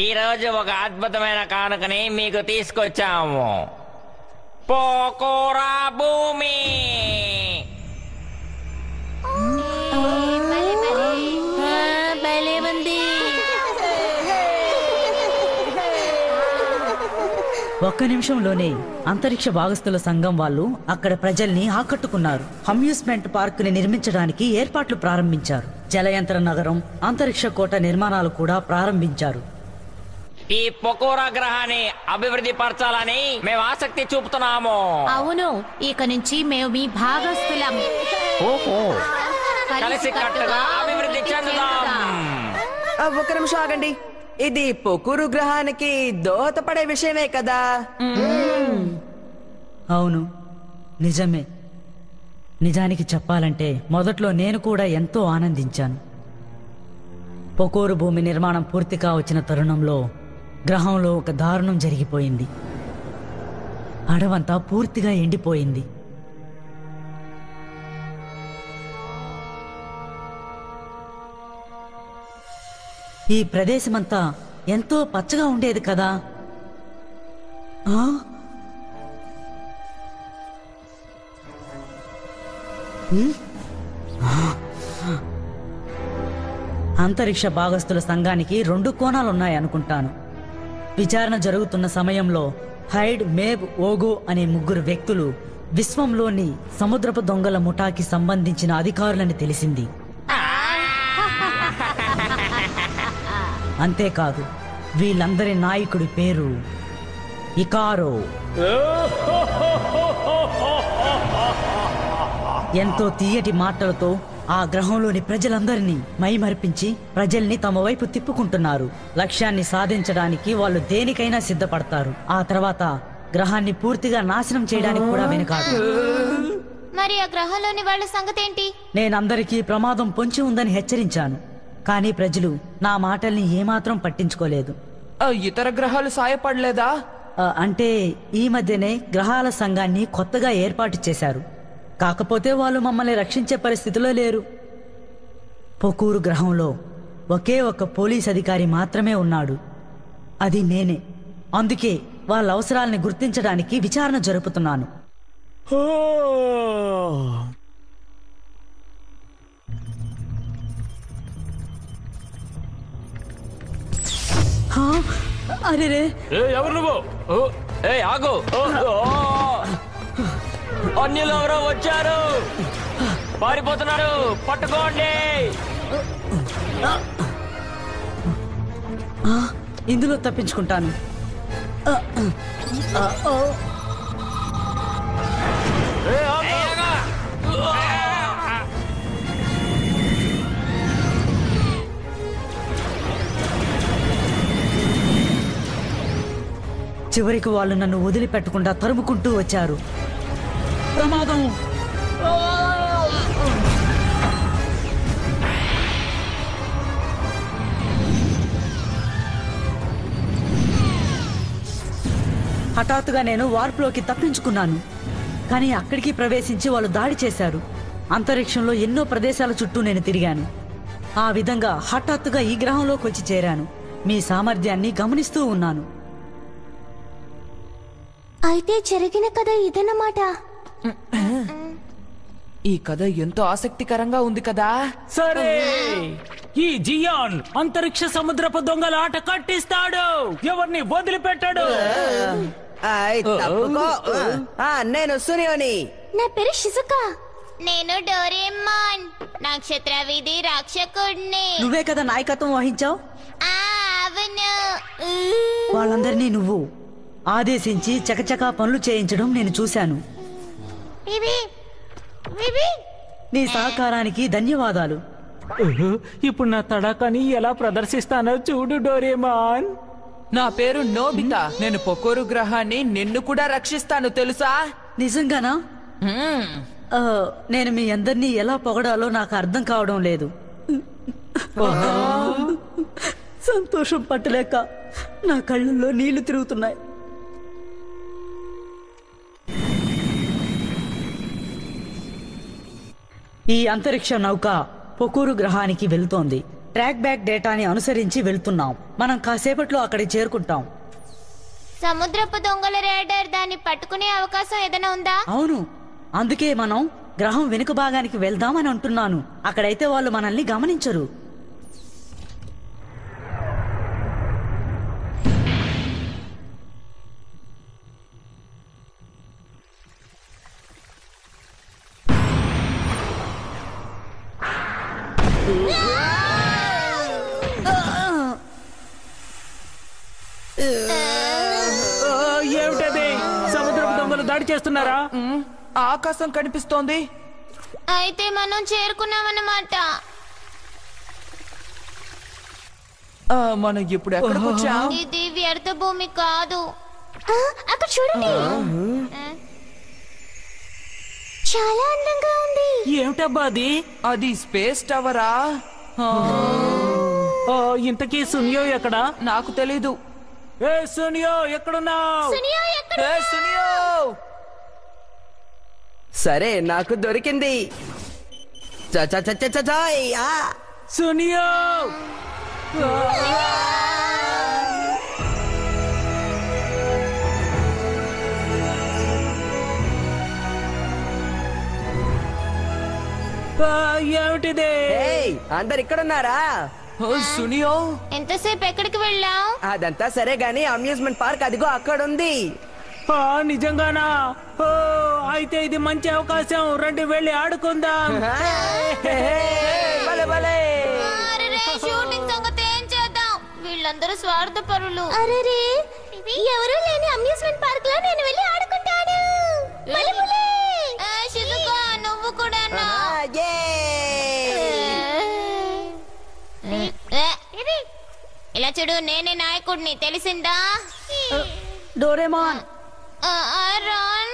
ఈ రోజు ఒక అద్భుతమైన కానుకని మీకు తీసుకొచ్చాము. పోకోరా భూమి. భలే ఉంది. ఒక్క నిమిషంలోనే అంతరిక్ష భాగస్తుల సంఘం వాళ్ళు అక్కడ ప్రజల్ని ఆకట్టుకున్నారు. అమ్యూస్మెంట్ పార్క్ ని నిర్మించడానికి ఏర్పాట్లు ప్రారంభించారు. జలయంత్ర నగరం, అంతరిక్ష కోట నిర్మాణాలు కూడా ప్రారంభించారు. ఈ పొకోరా గ్రహాన్ని అభివృద్ధి పరచాలని మేము ఆసక్తి చూపుతున్నాము. అవును, ఇక నుంచి మేము మీ భాగస్థులం. కలిసి కట్టుగా అభివృద్ధి చెందుదాం. ఒక్క నిమిషం ఆగండి. ఇది పొకురు గ్రహానికి దోహదపడే విషయమే కదా? అవును, నిజమే. నిజానికి చెప్పాలంటే మొదట్లో నేను కూడా ఎంతో ఆనందించాను. పొకోరు భూమి నిర్మాణం పూర్తిగా వచ్చిన తరుణంలో గ్రహంలో ఒక దారుణం జరిగిపోయింది. అడవంతా పూర్తిగా ఎండిపోయింది. ఈ ప్రదేశమంతా ఎంతో పచ్చగా ఉండేది కదా. అంతరిక్ష భాగస్తుల సంఘానికి 2 కోణాలున్నాయి అనుకుంటాను. విచారణ జరుగుతున్న సమయంలో హైడ్, మేబ్, ఓగో అనే 3 వ్యక్తులు విశ్వంలోని సముద్రపు దొంగల ముఠాకి సంబంధించిన అధికారులని తెలిసింది. అంతేకాదు, వీళ్ళందరి నాయకుడి పేరు ఇకారో. ఎంతో తీయటి మాటలతో ఆ గ్రహంలోని ప్రజలందరినీ మైమరిపించి ప్రజల్ని తమ వైపు తిప్పుకుంటున్నారు. లక్ష్యాన్ని సాధించడానికి వాళ్ళు దేనికైనా సిద్ధపడతారు. ఆ తర్వాత గ్రహాన్ని పూర్తిగా నాశనం చేయడానికి కూడా వెనుకాడు. మరి ఆ గ్రహంలోని వాళ్ళ సంగతి ఏంటి? నేనందరికీ ప్రమాదం పొంచి ఉందని హెచ్చరించాను, కానీ ప్రజలు నా మాటల్ని ఏమాత్రం పట్టించుకోలేదు. ఇతర గ్రహాలు సాయపడలేదా? అంటే ఈ మధ్యనే గ్రహాల సంఘాన్ని కొత్తగా ఏర్పాటు చేశారు. కాకపోతే వాళ్ళు మమ్మల్ని రక్షించే పరిస్థితిలో లేరు. పొకూరు గ్రహంలో ఒకే ఒక్క పోలీస్ అధికారి మాత్రమే ఉన్నాడు. అది నేనే. అందుకే వాళ్ళ అవసరాలని గుర్తించడానికి విచారణ జరుపుతున్నాను. అరే, ఎవరు నువ్వు? ఆగు! అన్యులు ఎవరో వచ్చారు, పారిపోతున్నారు, పట్టుకోండి. ఇందులో తప్పించుకుంటాను. చివరికి వాళ్ళు నన్ను వదిలిపెట్టకుండా తరుముకుంటూ వచ్చారు. ప్రమాదం! హఠాత్తుగా నేను వార్పులోకి తప్పించుకున్నాను. కానీ అక్కడికి ప్రవేశించి వాళ్ళు దాడి చేశారు. అంతరిక్షంలో ఎన్నో ప్రదేశాల చుట్టూ నేను తిరిగాను. ఆ విధంగా హఠాత్తుగా ఈ గ్రహంలోకి వచ్చి చేరాను. మీ సామర్థ్యాన్ని గమనిస్తూ ఉన్నాను. అయితే జరిగిన కథ ఇదన్నమాట. ఈ కథ ఎంతో ఆసక్తికరంగా ఉంది కదా. సరే, ఈ జియాన్ అంతరిక్ష సముద్రపు దొంగల ఆట కట్టిస్తాడు, ఎవరిని వదిలిపెట్టాడు. తప్పుకో. నేను సునియోని. నా పేరు షిజుకా. నేను డోరేమాన్, నక్షత్ర వీధి రక్షకుడిని. నువ్వే కదా నాయకత్వం వహించావు. అవును. వాళ్ళందరినీ నువ్వు ఆదేశించి చకచకా పనులు చేయించడం నేను చూశాను. BB, BB. నీ సహకారానికి ధన్యవాదాలు. ఇప్పుడు నా తడాకాని ఎలా ప్రదర్శిస్తానో చూడు డోరేమాన్. నా పేరు నోబితా. నేను పొకోరు గ్రహాన్ని నిన్ను కూడా రక్షిస్తాను తెలుసా? నిజంగానా? నేను మీ అందరినీ ఎలా పొగడాలో నాకు అర్థం కావడం లేదు. సంతోషం పట్టలేక నా కళ్ళల్లో నీళ్లు తిరుగుతున్నాయి. ఈ అంతరిక్ష నౌక పొకూరు గ్రహానికి వెళ్తోంది. ట్రాక్ బ్యాక్ డేటాని అనుసరించి వెళ్తున్నాం. మనం కాసేపట్లో అక్కడికి చేరుకుంటాం. సముద్రపు దొంగల రేడర్ దాన్ని పట్టుకునే అవకాశం ఏదైనా ఉందా? అవును, అందుకే మనం గ్రహం వెనుక భాగానికి వెళ్దామని అంటున్నాను. అక్కడైతే వాళ్ళు మనల్ని గమనించరు. ఏమిటది? సముద్రపు దొంగలు దాడి చేస్తున్నారా? ఆకాశం కనిపిస్తోంది. అయితే మనం చేరుకున్నామన్నమాట. మనం ఇప్పుడు ఎక్కడికి వచ్చాం? ఇది వ్యర్థ భూమి కాదు. అక్కడ చూడండి, చాలా అందంగా ఉంది. ఏమిటబ్బా అది? అది స్పేస్ టవరా? ఇంతకీ సునియో ఎక్కడా? నాకు తెలీదు. ఏ సునియో ఎక్కడున్నావు? సునియో ఎక్కడ? ఏ సునియో! సరే, నాకు దొరికింది. సునియో! ఏమిటిది? అందరు ఇక్కడున్నారా? సునియో, ఎంతసేపు ఎక్కడికి వెళ్ళాం? అదంతా సరే గాని అమ్యూజ్మెంట్ పార్క్ అదిగో అక్కడుంది. నిజంగానా? అయితే ఇది మంచి అవకాశం. రండి వెళ్ళి ఆడుకుందాం. షూటింగ్ సంగతి ఏం చేద్దాం? వీళ్ళందరూ స్వార్థపరులు. అరే, ఎవరు లేని అమ్యూజ్మెంట్ పార్క్ లో నేను వెళ్ళి ఆడుకుంటాను. షిజుకా, నువ్వు కూడా ఇలా చూడు, నేనే నాయకుడిని, తెలిసిందా? డోరేమాన్, రాన్,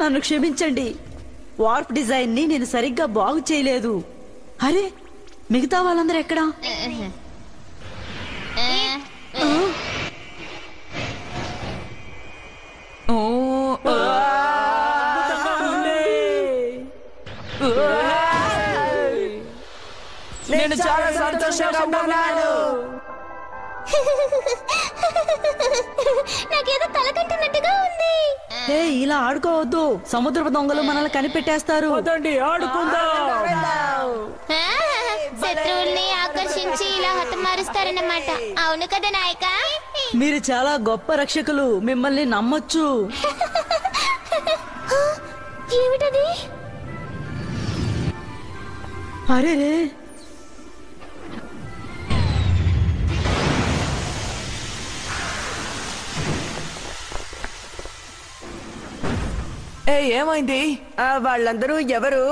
నన్ను క్షమించండి. వార్ప్ డిజైన్ ని నేను సరిగ్గా బాగు చేయలేదు. అరే, మిగతా వాళ్ళందరూ ఎక్కడా? నేను చాలా సంతోషంగా ఉన్నాను. నాకేదో కలకంటున్నట్టుగా ఉంది. ఇలా ఆడుకోవద్దు. సముద్రపు దొంగలు మనల్ని కనిపెట్టేస్తారు. ఆడుకుందాం. శత్రువుల్ని ఆకర్షించి ఇలా హతమారుస్తారన్నమాట. అవును కదా నాయక? మీరు చాలా గొప్ప రక్షకులు. మిమ్మల్ని నమ్మొచ్చు. ఏమిటది? అరే, ఏమైంది? వాళ్ళందరూ ఎవరు?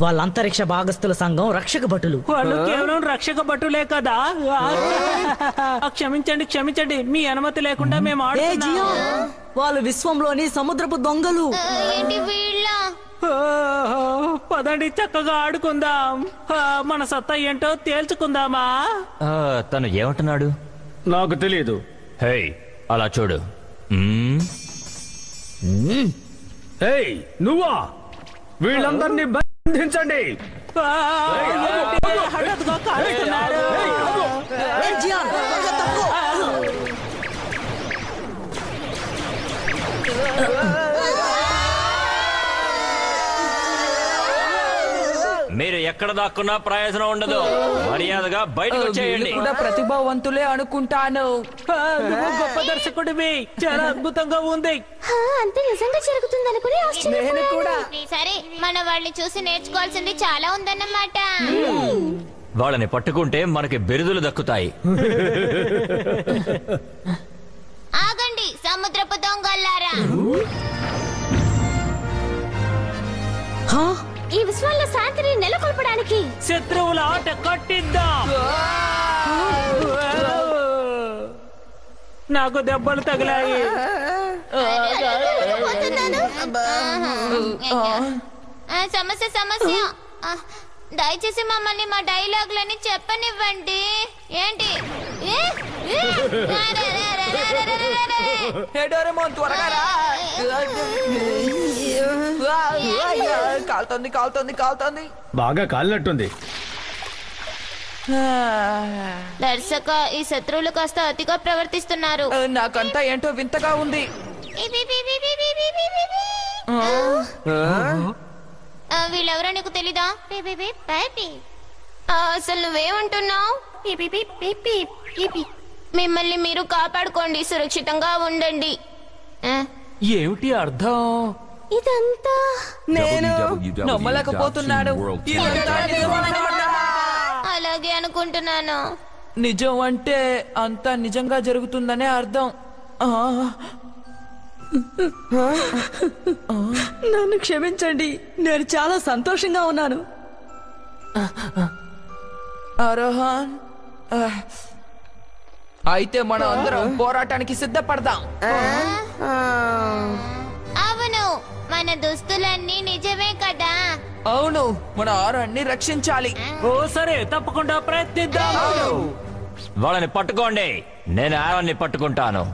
వాళ్ళ అంతరిక్ష భాగస్థుల సంఘం రక్షక భటులు. వాళ్ళు కేవలం రక్షక భటులే కదా. క్షమించండి, క్షమించండి. మీ అనుమతి లేకుండా మేము ఆడుతున్నాం. వాళ్ళు విశ్వంలోని సముద్రపు దొంగలు. ఏంటి వీళ్ళ? పదండి, చక్కగా ఆడుకుందాం. మన సత్తా ఏంటో తేల్చుకుందామా? తను ఏమంటున్నాడు? నాకు తెలియదు. హే, అలా చూడు. నువ్వా? వీళ్ళందరినీ బంధించండి. హఠాత్తుగా కాలుస్తున్నారు. మీరు ఎక్కడ దాక్కున్నా ప్రయోజనం ఉండదు. మర్యాదగా బయటకు వీళ్ళు వచ్చేయండి. కూడా ప్రతిభావంతులే అనుకుంటాను. నువ్వు గొప్ప దర్శకుడివి, చాలా అద్భుతంగా ఉంది. అంతే నిజంగా జరుగుతుంది అనుకుని నేను కూడా. సరే, మన వాళ్ళని చూసి నేర్చుకోవాల్సింది చాలా ఉందన్నమాట. వాళ్ళని పట్టుకుంటే మనకి బిరుదులు దక్కుతాయి. ఆగండి సముద్రపు దొంగల్లారా. హా? ఈ విశ్వంలో శాంతిని నెలకొల్పడానికి శత్రువుల ఆట కట్టిద్దాం. నాకు దెబ్బలు తగిలాయి. సమస్య దయచేసి మమ్మల్ని మా డైలాగులని చెప్పనివ్వండి. ఏంటి హే డోరేమోన్, త్వరగా రా. కాలుతోంది కాలుతోంది కాలుతోంది. బాగా కాలినట్టుంది. దర్శక, ఈ శత్రువులు కాస్త అతిగా ప్రవర్తిస్తున్నారు. నాకంతా ఏంటో వింతగా ఉంది. వీళ్ళెవరో నీకు తెలీదా? అసలు నువ్వేమంటున్నావు? మిమ్మల్ని మీరు కాపాడుకోండి, సురక్షితంగా ఉండండి. ఏమిటి అర్థం? ఇదంతా నేను నమ్మలేకపోతున్నాడు. ఇదంతా నిజమన్నమాట. అలాగే అనుకుంటున్నాను. నిజం అంటే అంతా నిజంగా జరుగుతుందనే అర్థం. నన్ను క్షమించండి, నేను చాలా సంతోషంగా ఉన్నాను. అరోహన్, అయితే మనం అందరం పోరాటానికి సిద్ధపడదాం. అవును, మన దుస్తులన్నీ నిజమే కదా. అవును, మన ఆరాన్ని రక్షించాలి. ఓ సరే, తప్పకుండా ప్రయత్నిద్దాం. వాళ్ళని పట్టుకోండి, నేను ఆరాన్ని పట్టుకుంటాను.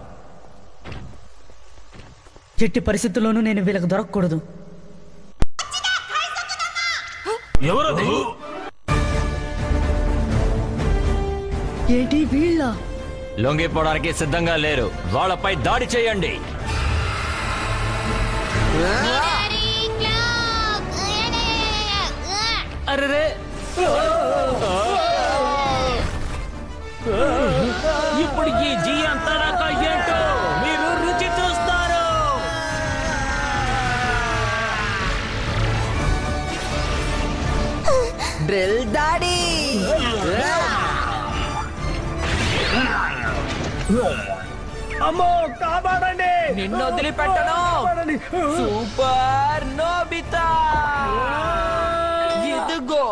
ఎట్టి పరిస్థితుల్లోనూ నేను వీళ్ళకి దొరకకూడదు. ఎవరది? ఏంటి వీళ్ళ? లొంగిపోవడానికి సిద్ధంగా లేరు. వాళ్ళపై దాడి చేయండి. అరే, ఇప్పుడు ఈ జీ అంతా నాకు ఏంటో మీరు రుచి చూస్తారు. డ్రిల్ దాడి. అమ్మో, కాపాడండి. నిన్ను వదిలిపెట్టను. సూపర్ నోబితా, ఇదిగో.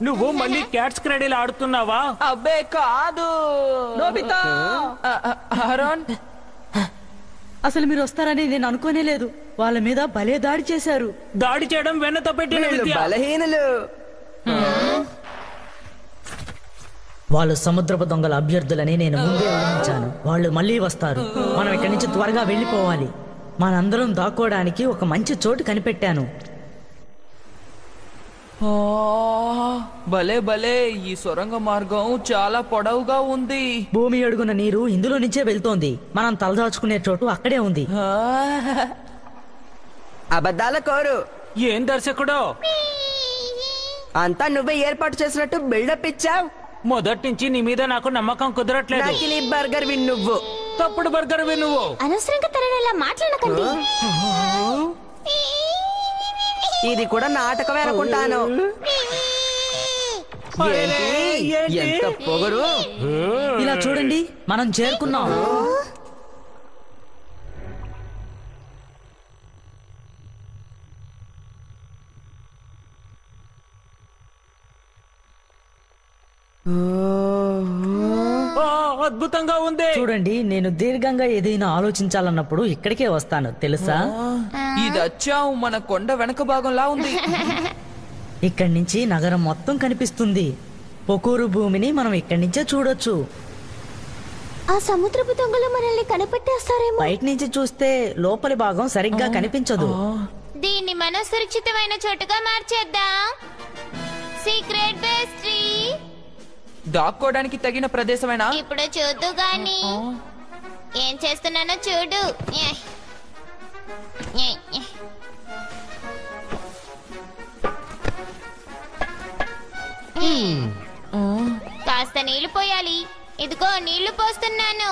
నువ్వు మళ్ళీ క్యాట్స్ క్రెడీలు ఆడుతున్నావా? అబ్బే కాదు నోబితా! అరుణ్, అసలు మీరు వస్తారని నేను అనుకోనే లేదు. వాళ్ళ మీద భలే దాడి చేశారు. దాడి చేయడం వెన్నత పెట్టిన వీళ్ళు విద్య. బలహీనులు. వాళ్ళు సముద్రపు దొంగల అభ్యర్థులని నేను ముందే ఊహించాను. వాళ్ళు మళ్ళీ వస్తారు. మనం ఇక్కడి నుంచి త్వరగా వెళ్ళిపోవాలి. మనందరం దాక్కోవడానికి ఒక మంచి చోటు కనిపెట్టాను. ఆ, భలే భలే, ఈ సొరంగ మార్గం చాలా పొడవుగా ఉంది. భూమి అడుగున నీరు ఇందులో నుంచే వెళ్తోంది. మనం తలదాచుకునే చోటు అక్కడే ఉంది. ఆ, అబద్ధాల కోరు. ఏం దర్శకుడో, అంతా నువ్వే ఏర్పాటు చేసినట్టు బిల్డప్ ఇచ్చావు. మొదటి నుంచి నీ మీద నాకు నమ్మకం కుదరట్లేదు. నకిలీ బర్గర్ విన్ నువ్వు. తప్పుడు బర్గర్ నువ్వు. అనవసరంగా తనని మాట్లాడకండి. ఇది కూడా నాటకమే అనుకుంటాను. ఏంటి? ఎంత పొగరు. ఇలా చూడండి, మనం చేరుకున్నాం. అద్భుతంగా ఉంది. చూడండి, నేను దీర్ఘంగా ఏదైనా ఆలోచించాలన్నప్పుడు ఇక్కడికే వస్తాను, తెలుసా? ఇది వచ్చావు మన కొండ వెనక భాగంలా ఉంది. ఇక్కడి నుంచి నగరం మొత్తం కనిపిస్తుంది. పొకూరు భూమిని మనం ఇక్కడి నుంచే చూడొచ్చు. ఆ సముద్రపు దొంగలు మనల్ని కనిపెట్టేస్తారేమో. బయట నుంచి చూస్తే లోపలి భాగం సరిగ్గా కనిపించదు. దీన్ని మనం సురక్షితమైన చోటుగా మార్చేద్దాం. Secret pastry. దాక్కోవడానికి తగిన ప్రదేశమేనా? ఇప్పుడు చూద్దు గాని ఏం చేస్తున్నానో చూడు. కాస్త నీళ్లు పోయాలి. ఇదిగో నీళ్లు పోస్తున్నాను.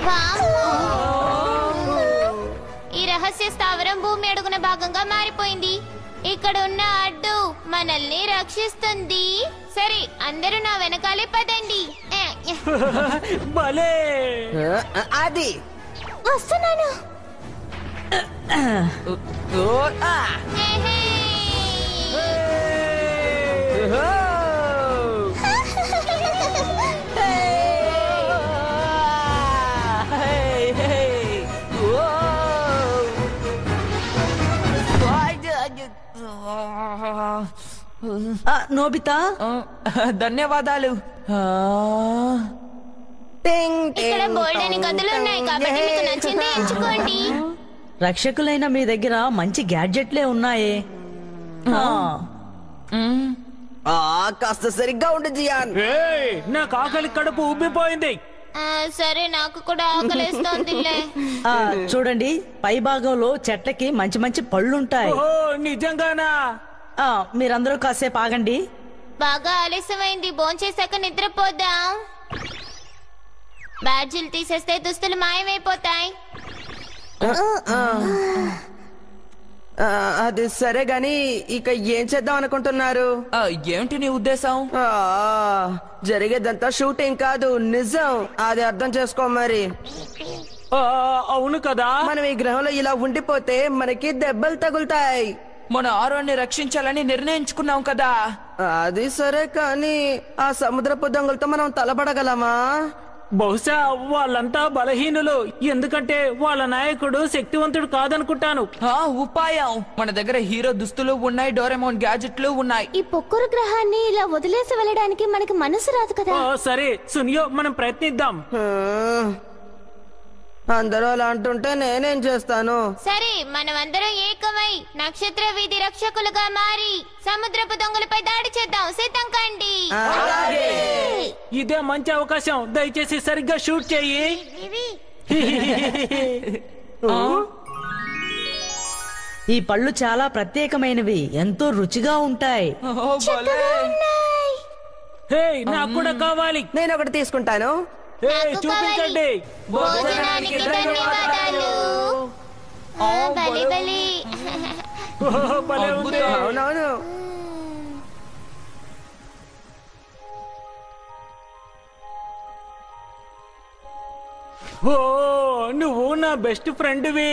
వామ్మో! ఈ రహస్య స్థావరం భూమి అడుగున భాగంగా మారిపోయింది. ఇక్కడ ఉన్న అడ్డు మనల్ని రక్షిస్తుంది. సరే, అందరూ నా వెనకాలే పదండి. భలే అది వస్తున్నాను. హే. నోబితా, ధన్యవాదాలు. ఇక్కడ బోల్డని గదులు ఉన్నాయి కాబట్టి మీకు నచ్చింది ఎంచుకోండి. రక్షకులైన మీ దగ్గర మంచి గ్యాడ్జెట్లే ఉన్నాయే. కాస్త సరిగ్గా ఉండు జియాన్. ఏయ్, నాకు ఆకలి కడుపు ఉబ్బిపోయింది. సరే, నాకు కూడా ఆకలిస్తోందిలే. చూడండి, పై భాగంలో చెట్లకి మంచి మంచి పళ్ళుంటాయి. ఓ, నిజంగానా? మీరందరూ కాసేపు ఆగండి. బాగా ఆలస్యమైంది. భోంచేశాక నిద్రపోదాం. బ్యాడ్జీలు తీసేస్తే దుస్తులు మాయమైపోతాయి. అది సరే గాని ఇక ఏం చేద్దాం అనుకుంటున్నారు? ఏమిటి నీ ఉద్దేశం? జరిగేదంతా షూటింగ్ కాదు, నిజం. అది అర్థం చేసుకో మరి. అవును కదా. మనం ఈ గ్రహంలో ఇలా ఉండిపోతే మనకి దెబ్బలు తగులుతాయి. మన ఆరోన్ని రక్షించాలని నిర్ణయించుకున్నాం కదా. అది సరే కానీ ఆ సముద్రపు దొంగలతో మనం తలపడగలమా? బహుశా వాళ్ళంతా బలహీనులు, ఎందుకంటే వాళ్ళ నాయకుడు శక్తివంతుడు కాదనుకుంటాను. ఉపాయం, మన దగ్గర హీరో దుస్తులు ఉన్నాయి, డోరెమోన్ గ్యాజెట్లు ఉన్నాయి. ఈ పొక్కురు గ్రహాన్ని ఇలా వదిలేసి వెళ్ళడానికి మనకి మనసు రాదు కదా. సరే సునియో, మనం ప్రయత్నిద్దాం. అందరూ అలా అంటుంటే నేనేం చేస్తాను? సరే, మనమందరం ఏకమై నక్షత్ర వీధి రక్షకులుగా మారి సముద్రపు దొంగలపై దాడి చేద్దాం. సిద్ధం కండి. ఇదే మంచి అవకాశం. దయచేసి సరిగ్గా షూట్ చెయ్యి. ఈ పళ్ళు చాలా ప్రత్యేకమైనవి, ఎంతో రుచిగా ఉంటాయి. నాకు కూడా కావాలి. నేను ఒకటి తీసుకుంటాను. చూపించండి. భోజనానికి ధన్యవాదాలు. బలి బలి. భలే ఉంది. అవునవును. ఓ, నువ్వు నా బెస్ట్ ఫ్రెండ్వి.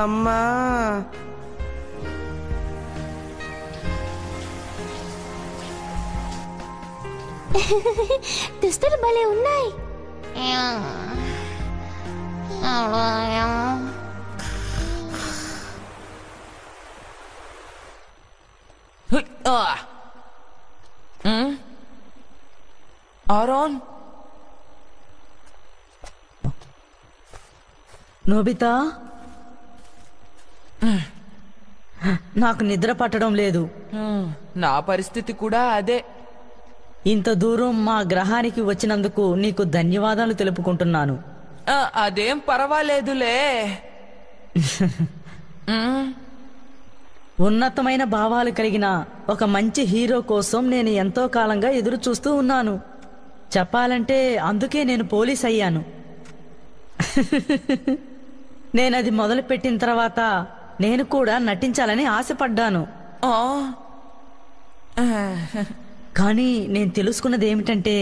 అమ్మా, దుస్తులు భలే ఉన్నాయి. ఆరోన్, నోబితా, నాకు నిద్ర పట్టడం లేదు. నా పరిస్థితి కూడా అదే. ఇంత దూరం మా గ్రహానికి వచ్చినందుకు నీకు ధన్యవాదాలు తెలుపుకుంటున్నాను. అదేం పర్వాలేదులే. ఉన్నతమైన భావాలు కలిగిన ఒక మంచి హీరో కోసం నేను ఎంతో కాలంగా ఎదురు చూస్తూ ఉన్నాను. చెప్పాలంటే అందుకే నేను పోలీస్ అయ్యాను. నేనది మొదలుపెట్టిన తర్వాత నేను కూడా నటించాలని ఆశపడ్డాను. కానీ నేను తెలుసుకున్నది ఏమిటంటే,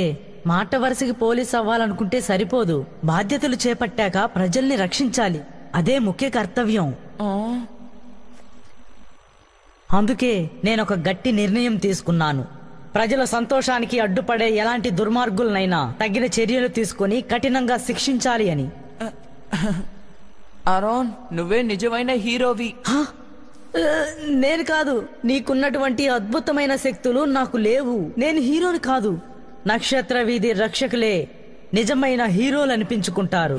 మాట వరుసకి పోలీస్ అవ్వాలనుకుంటే సరిపోదు. బాధ్యతలు చేపట్టాక ప్రజల్ని రక్షించాలి. అదే ముఖ్య కర్తవ్యం. అందుకే నేనొక గట్టి నిర్ణయం తీసుకున్నాను. ప్రజల సంతోషానికి అడ్డుపడే ఎలాంటి దుర్మార్గులనైనా తగిన చర్యలు తీసుకుని కఠినంగా శిక్షించాలి అని. ఆరోన్, నువ్వే నిజమైన హీరోవి. నేను కాదు. నీకున్నటువంటి అద్భుతమైన శక్తులు నాకు లేవు. నేను హీరోని కాదు. నక్షత్ర వీధి రక్షకులే నిజమైన హీరోలు అనిపించుకుంటారు.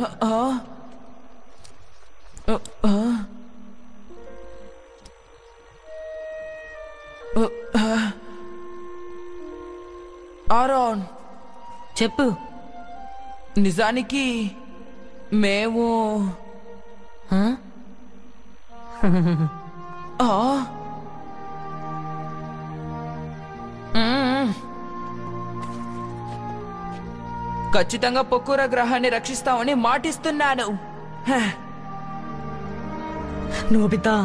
ఆరోన్, చెప్పు. నిజానికి మేము ఆ. మ్మ్. ఖచ్చితంగా పొక్కుర గ్రహాన్ని రక్షిస్తామని మాటిస్తున్నాను. హ. నోబితా,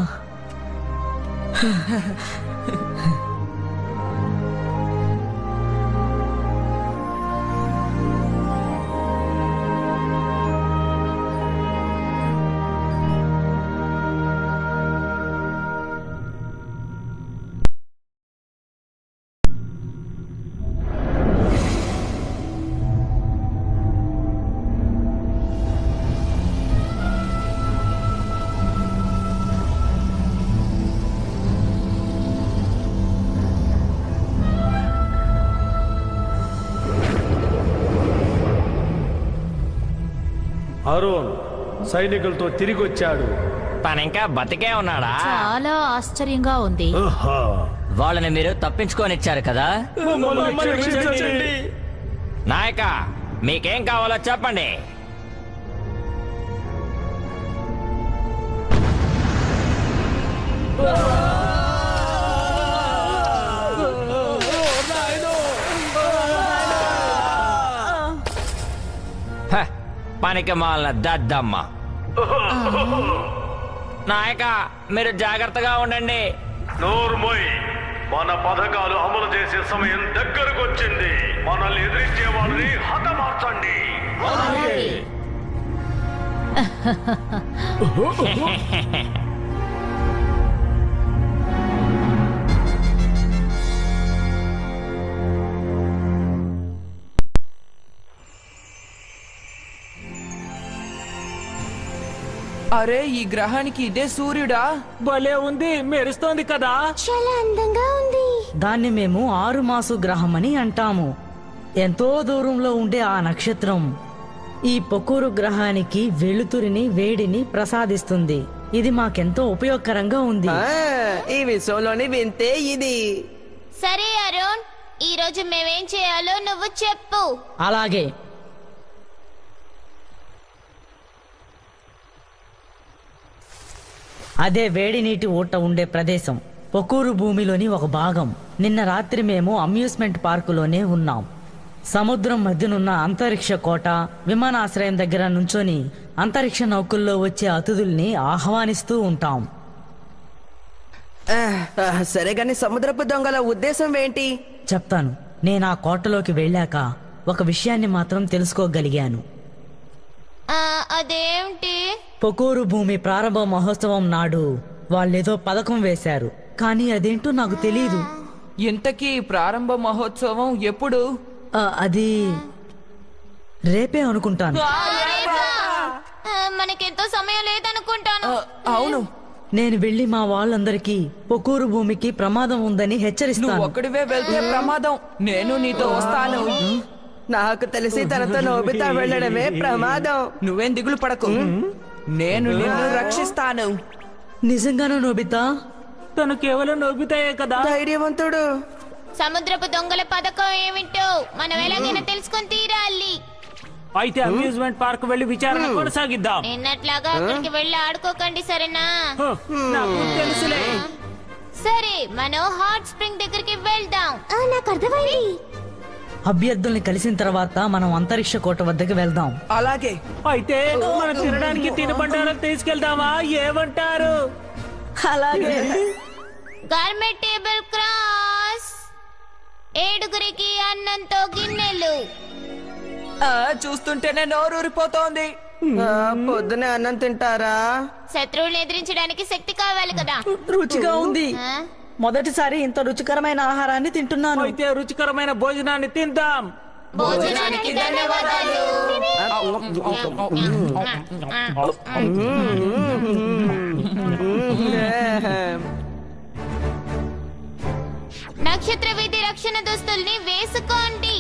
అరుణ్ సైనికులతో తిరిగి వచ్చాడు. తనింకా బతికే ఉన్నాడా? చాలా ఆశ్చర్యంగా ఉంది. ఆహా. వాళ్ళని మీరు తప్పించుకొనిచ్చారు కదా. నాయక, మీకేం కావాలో చెప్పండి. హ, పనికి మాలిన దద్దమ్మ. నాయక, మీరు జాగ్రత్తగా ఉండండి. నోర్మోయ్, మన పథకాలు అమలు చేసే సమయం దగ్గరకు వచ్చింది. మనల్ని ఎదిరించే వాళ్ళని హతమార్చండి. అరే, ఈ గ్రహానికి ఇదే సూర్యుడా? భలే ఉంది, మెరుస్తోంది కదా. చాలా అందంగా ఉంది. దాన్ని మేము 6 మాసు గ్రహం అని అంటాము. ఎంతో దూరంలో ఉండే ఆ నక్షత్రం ఈ పొకూరు గ్రహానికి వెలుతురిని, వేడిని ప్రసాదిస్తుంది. ఇది మాకెంతో ఉపయోగకరంగా ఉంది. ఈ విషయంలోని వింతే ఇది. సరే అరుణ్, ఈ రోజు మేమేం చేయాలో నువ్వు చెప్పు. అలాగే, అదే వేడి నీటి ఊట ఉండే ప్రదేశం పొకూరు భూమిలోని ఒక భాగం. నిన్న రాత్రి మేము అమ్యూస్మెంట్ పార్కులోనే ఉన్నాం. సముద్రం మధ్యనున్న అంతరిక్ష కోట, విమానాశ్రయం దగ్గర నుంచొని అంతరిక్ష నౌకల్లో వచ్చే అతిథుల్ని ఆహ్వానిస్తూ ఉంటాం. సరే గాని సముద్రపు దొంగల ఉద్దేశం ఏంటి? చెప్తాను. నేను ఆ కోటలోకి వెళ్ళాక ఒక విషయాన్ని మాత్రం తెలుసుకోగలిగాను. అదేంటి? పొకూరు భూమి ప్రారంభ మహోత్సవం నాడు వాళ్ళేదో పథకం వేశారు, కానీ అదేంటో నాకు తెలీదు. ఇంతకీ ప్రారంభ మహోత్సవం ఎప్పుడు? అది రేపే అనుకుంటాను. మనకెంతో సమయం లేదనుకుంటాను. అవును, నేను వెళ్లి మా వాళ్ళందరికీ పొకూరు భూమికి ప్రమాదం ఉందని నువ్వు హెచ్చరిస్తాను. ఒక్కడివే వెళ్తే ప్రమాదం. నేను నీతో వస్తాను. నాకు తెలిసి తనతో నోబితా వెళ్ళడమే ప్రమాదం. నువ్వేం దిగులు పడకు, నేను నిన్ను రక్షిస్తాను. నిజంగానూ నోబితా? తను కేవలం నోబితాయే కదా. ధైర్యవంతుడు. సముద్రపు దొంగల పథకం ఏమిటో మనం ఎలాగైనా తెలుసుకొని తీరాలి. అయితే అమ్యూజ్మెంట్ పార్క్ వెళ్లి విచారణ కొనసాగిద్దాం. నిన్నట్లాగా అక్కడికి వెళ్ళి ఆడుకోకండి, సరేనా? నాకు తెలుసులే. సరే, మనం హాట్ స్ప్రింగ్ దగ్గరికి వెళ్దాం. నాకు అర్థమైంది. అభ్యర్థుల్ని కలిసిన తర్వాత మనం అంతరిక్ష కోట వద్దకు వెళ్దాం. అలాగే. అయితే మనం తినడానికి తినబండారం తీసుకెళ్దామా? ఏమంటారు? అలాగే. Garment table cross. 7గురికి అన్నంతో గిన్నెలు. చూస్తుంటేనే నోరూరిపోతోంది. పొద్దునే అన్నం తింటారా? శత్రువుల్ని ఎదిరించడానికి శక్తి కావాలి కదా. రుచిగా ఉంది. ఆ? మొదటిసారి ఇంత రుచికరమైన ఆహారాన్ని తింటున్నాను. అయితే రుచికరమైన భోజనాన్ని తిందాం. భోజనానికి ధన్యవాదాలు. నక్షత్ర వీధి రక్షణ దుస్తుల్ని వేసుకోండి.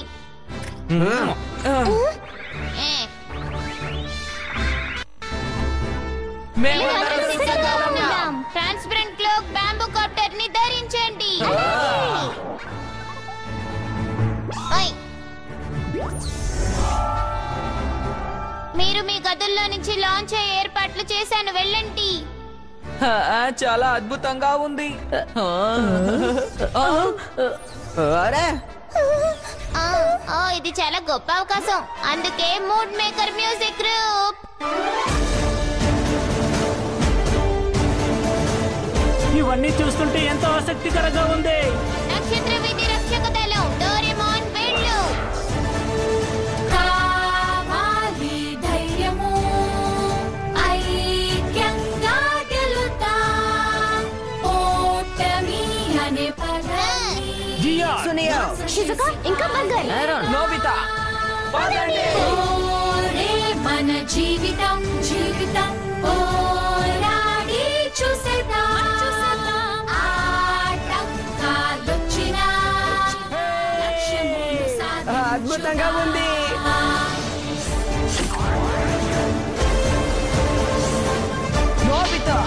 మేమందరం సిద్ధంగా ఉన్నాం. ట్రాన్స్పరెంట్ క్లోక్, బ్యాంబూ కాప్టర్ ని ధరించండి. ఓయ్. మీరు మీ గదుల్లో నుంచి లాంచ్ అయ్యే ఏర్పాట్లు చేశాను, వెళ్ళండి. చాలా అద్భుతంగా ఉంది. అరే ఇది చాలా గొప్ప అవకాశం. అందుకే మూడ్ మేకర్ మ్యూజిక్ గ్రూప్. ఇవన్నీ చూస్తుంటే ఎంతో ఆసక్తికరంగా ఉంది. నక్షత్ర వీధి రక్షక దళం డోరేమోన్ వెళ్ళు. కావాలి ధైర్యము, ఐక్యంగా గెలుద్దాం. ఓటమి అనే పదాన్ని జియా, సునియా, షిజుకా ఇంకా బర్గర్. నోబితా ఓరే మన జీవితం జీవితం పోరాడి చూసేద్దాం. ఆటంకాలొచ్చినా లక్ష్యమును సాధించుదాం. అద్భుతంగా ఉంది. నోబితా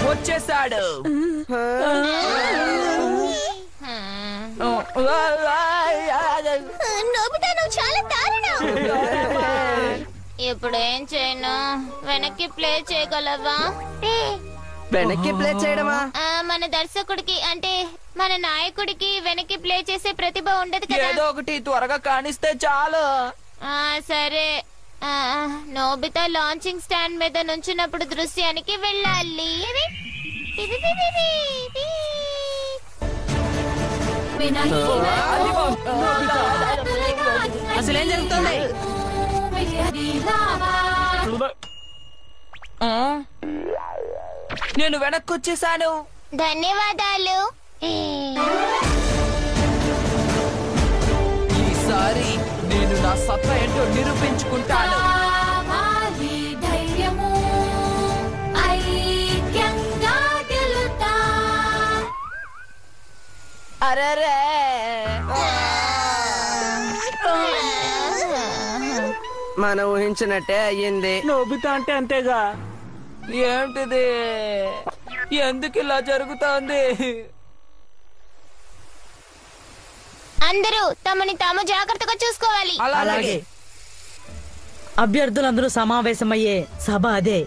వచ్చేసాడు. నోబితా నువ్వు చాలా దారుణం. ఇప్పుడు ఏం చేయను? వెనక్కి ప్లే చేయగలవా? వెనక్కి ప్లే చేయడమా? మన దర్శకుడికి అంటే మన నాయకుడికి వెనక్కి ప్లే చేసే ప్రతిభ ఉండదు కదా. ఏదో ఒకటి త్వరగా కానిస్తే చాలు. సరే. నోబితా లాంచింగ్ స్టాండ్ మీద నుంచున్నప్పుడు దృశ్యానికి వెళ్ళాలి. అసలేం జరుగుతుంది? నేను వెనక్కి వచ్చేసాను. ధన్యవాదాలు. ఈసారి నేను నా సత్తా ఏంటో నిరూపించుకుంటాను. ధైర్యము, ఐక్యంగా గెలుద్దాం. అరెరే మనం ఊహించినట్టే అయ్యింది. నోబితా అంటే అంతేగా. ఏంటిది? ఎందుకు ఇలా జరుగుతోంది? అందరూ తమని తాము జాగ్రత్తగా చూసుకోవాలి. అలాగే. అభ్యర్థులందరూ సమావేశమయ్యే సభ అదే.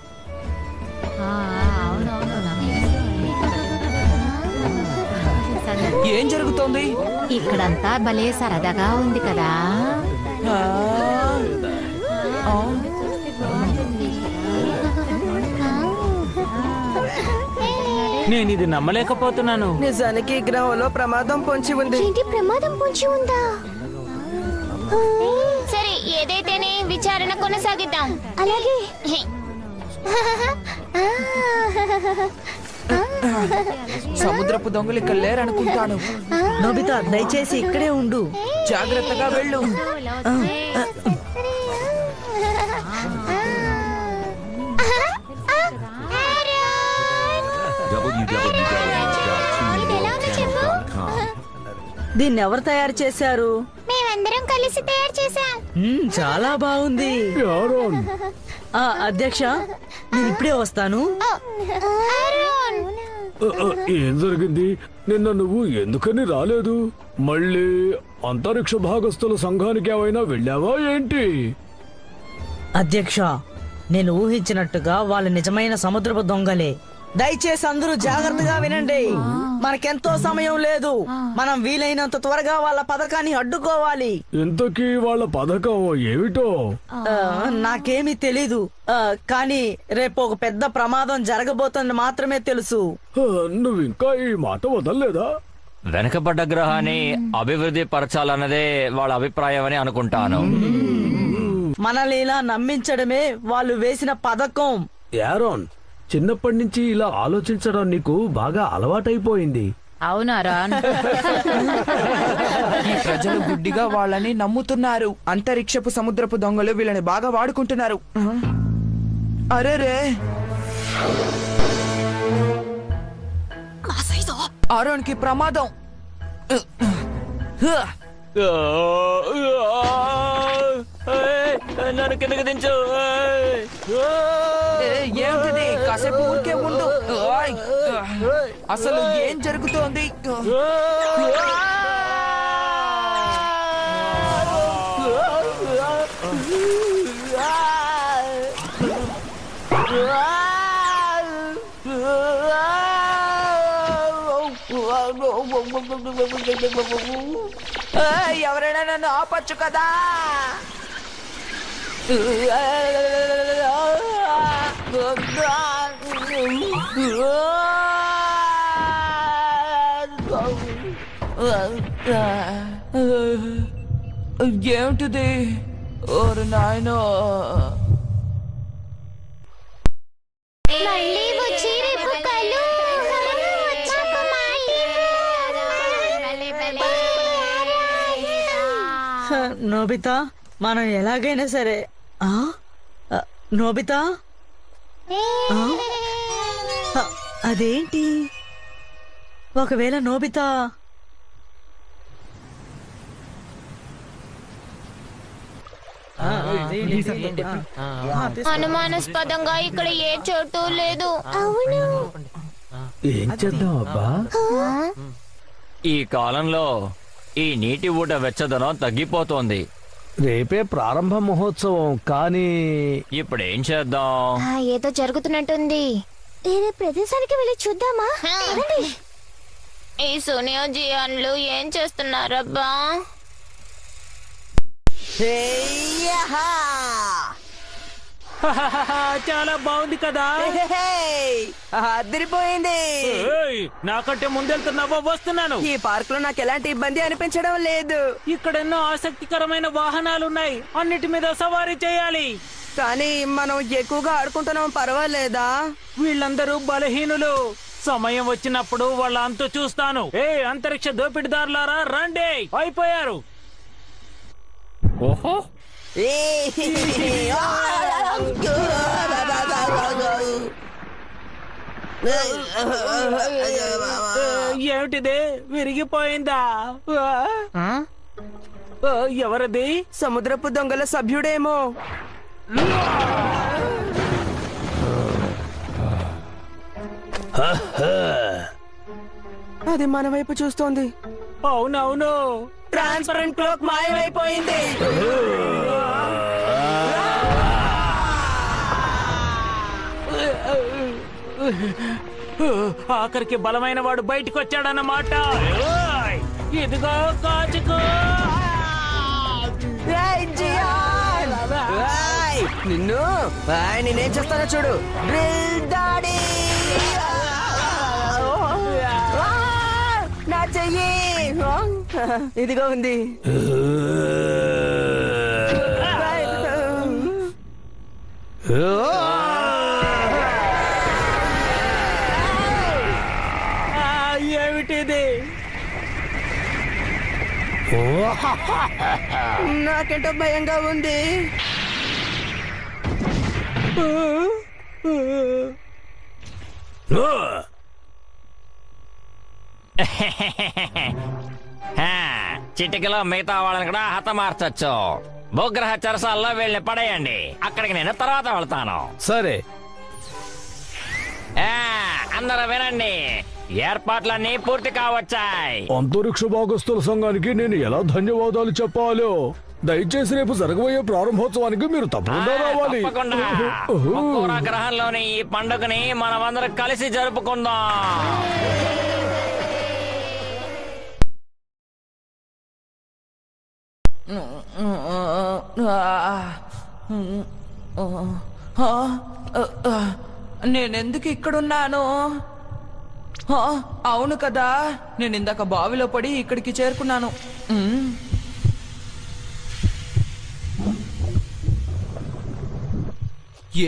ఏం జరుగుతోంది? ఇక్కడంతా భలే సరదాగా ఉంది కదా. నేను ఇది నమ్మలేకపోతున్నాను. నిజానికి ఈ గ్రహంలో ప్రమాదం పొంచి ఉంది. ఏంటి ప్రమాదం పొంచి ఉందా? సరే ఏదైతేనే విచారణ కొనసాగిద్దాం. అలాగే. సముద్రపు దొంగలు ఇక్కడ లేరనుకుంటాను. నోబితా దయచేసి ఇక్కడే ఉండు. జాగ్రత్తగా వెళ్ళు. దీన్ని ఎవరు తయారు చేశారు? మేమందరం కలిసి తయారు చేశాం. చాలా బాగుంది. అధ్యక్ష, నేను ఇప్పుడే వస్తాను. ఏం జరిగింది? నిన్న నువ్వు ఎందుకని రాలేదు? మళ్ళీ అంతరిక్ష భాగస్థుల సంఘానికి ఏమైనా వెళ్ళావా ఏంటి? అధ్యక్ష, నేను ఊహించినట్టుగా వాళ్ళు నిజమైన సముద్రపు దొంగలే. దయచేసి అందరూ జాగ్రత్తగా వినండి. మనకెంతో సమయం లేదు. మనం వీలైనంత త్వరగా వాళ్ళ పథకాన్ని అడ్డుకోవాలి. ఇంతకీ వాళ్ళ పథకం ఏమిటో? నాకేమీ తెలీదు. కానీ రేపు ఒక పెద్ద ప్రమాదం జరగబోతుంది మాత్రమే తెలుసు. నువ్వు ఇంకా ఈ మాట వదలలేదా? వెనకబడ్డ గ్రహాన్ని అభివృద్ధి పరచాలన్నదే వాళ్ళ అభిప్రాయం అని అనుకుంటాను. మనల్ని ఇలా నమ్మించడమే వాళ్ళు వేసిన పథకం. యారోన్, చిన్నప్పటి నుంచి ఇలా ఆలోచించడం నీకు బాగా అలవాటైపోయింది. అవునారా? ఈ ప్రజలు గుడ్డిగా వాళ్ళని నమ్ముతున్నారు. అంతరిక్షపు సముద్రపు దొంగలు వీళ్ళని బాగా వాడుకుంటున్నారు. అరేరే, ఆరోన్ కి ప్రమాదం. నన్ను కిందకి దించు. ఏమిటిది? కాసేపు ఊరికే ఉండు. అసలు ఏం జరుగుతోంది? ఎవరైనా నన్ను ఆపచ్చు కదా. ఏమిటిది? ఓరు నాయనో, మళ్ళీ వచ్చి రేపు కలు. నోబితా, మనం ఎలాగైనా సరే నోబితా, అదేంటి? ఒకవేళ నోబితా అనుమానాస్పదంగా ఇక్కడ ఏ చోటు లేదు. అవును, ఏం చేద్దాం అబ్బా? ఈ కాలంలో ఈ నీటి ఊట వెచ్చదనం తగ్గిపోతోంది. రేపే ప్రారంభ మహోత్సవం, కానీ ఇప్పుడేం చేద్దాం? ఏదో జరుగుతున్నట్టుంది. వేరే ప్రదేశానికి వెళ్ళి చూద్దామా? ఈ సోనియా జియాన్లు ఏం చేస్తున్నారబ్బా? చాలా బాగుంది కదా. అదిరిపోయింది. నాకంటే ముందెళ్తున్నావా? వస్తున్నాను. ఈ పార్క్ లో నాకు ఎలాంటి ఇబ్బంది అనిపించడం లేదు. ఇక్కడ ఎన్నో ఆసక్తికరమైన వాహనాలున్నాయి. అన్నిటి మీద సవారీ చేయాలి. కానీ మనం ఎక్కువగా ఆడుకుంటున్నాం, పర్వాలేదా? వీళ్ళందరూ బలహీనులు. సమయం వచ్చినప్పుడు వాళ్ళ అంతు చూస్తాను. అంతరిక్ష దోపిడిదారులారా, రండి. అయిపోయారు. ఓహో, ఏమిటిది? విరిగిపోయిందా? ఎవరది? సముద్రపు దొంగల సభ్యుడేమో. అది మన వైపు చూస్తోంది. అవునవును, ట్రాన్స్పరెంట్ క్లోక్ మాయమైపోయింది. ఆఖరికి బలమైన వాడు బయటకు వచ్చాడన్నమాట. ఇదిగో కాచుకో. నిన్ను నేనేం చేస్తానో చూడు. డ్రిల్ దాడి. నా చెయ్యి ఇదిగో ఉంది. ఏమిటిది? నాకేంటో భయంగా ఉంది. చిటికలో మిగతా వాళ్ళని కూడా హతమార్చొచ్చు. భూగ్రహ చెరసాల్లో వీళ్ళని పడేయండి. అక్కడికి నేను తర్వాత వెళ్తాను. సరే, అందరూ వినండి, ఏర్పాట్లన్నీ పూర్తి కావచ్చాయి. అంతరిక్ష భాగస్థుల సంఘానికి నేను ఎలా ధన్యవాదాలు చెప్పాలో దయచేసి రేపు జరగబోయే ప్రారంభోత్సవానికి మీరు తప్పకుండా రావాలి. తప్పకుండా గ్రహంలోని ఈ పండుగని మనమందరం కలిసి జరుపుకుందాం. నేనెందుకు ఇక్కడున్నాను? అవును కదా, నేను ఇందాక బావిలో పడి ఇక్కడికి చేరుకున్నాను.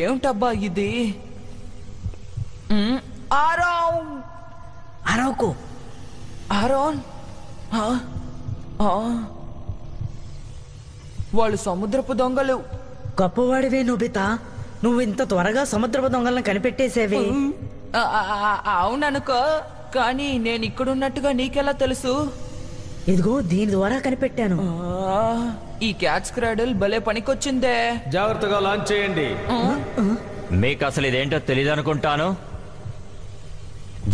ఏమిటబ్బా ఇది? అరవకు. ఆరోన్, వాళ్ళు సముద్రపు దొంగలు. గొప్పవాడివే నోబితా, నువ్వు ఇంత త్వరగా సముద్రపు దొంగలను కనిపెట్టేసేవే. అవుననుకో, కానీ నేను ఇక్కడున్నట్టుగా నీకెలా తెలుసు? ఇదిగో దీని ద్వారా కనిపెట్టాను. ఈ క్యాచ్ క్రాడల్ భలే పనికొచ్చిందే. జాగ్రత్తగా లాంచ్ చేయండి. మీకు అసలు ఇదేంటో తెలియదు అనుకుంటాను.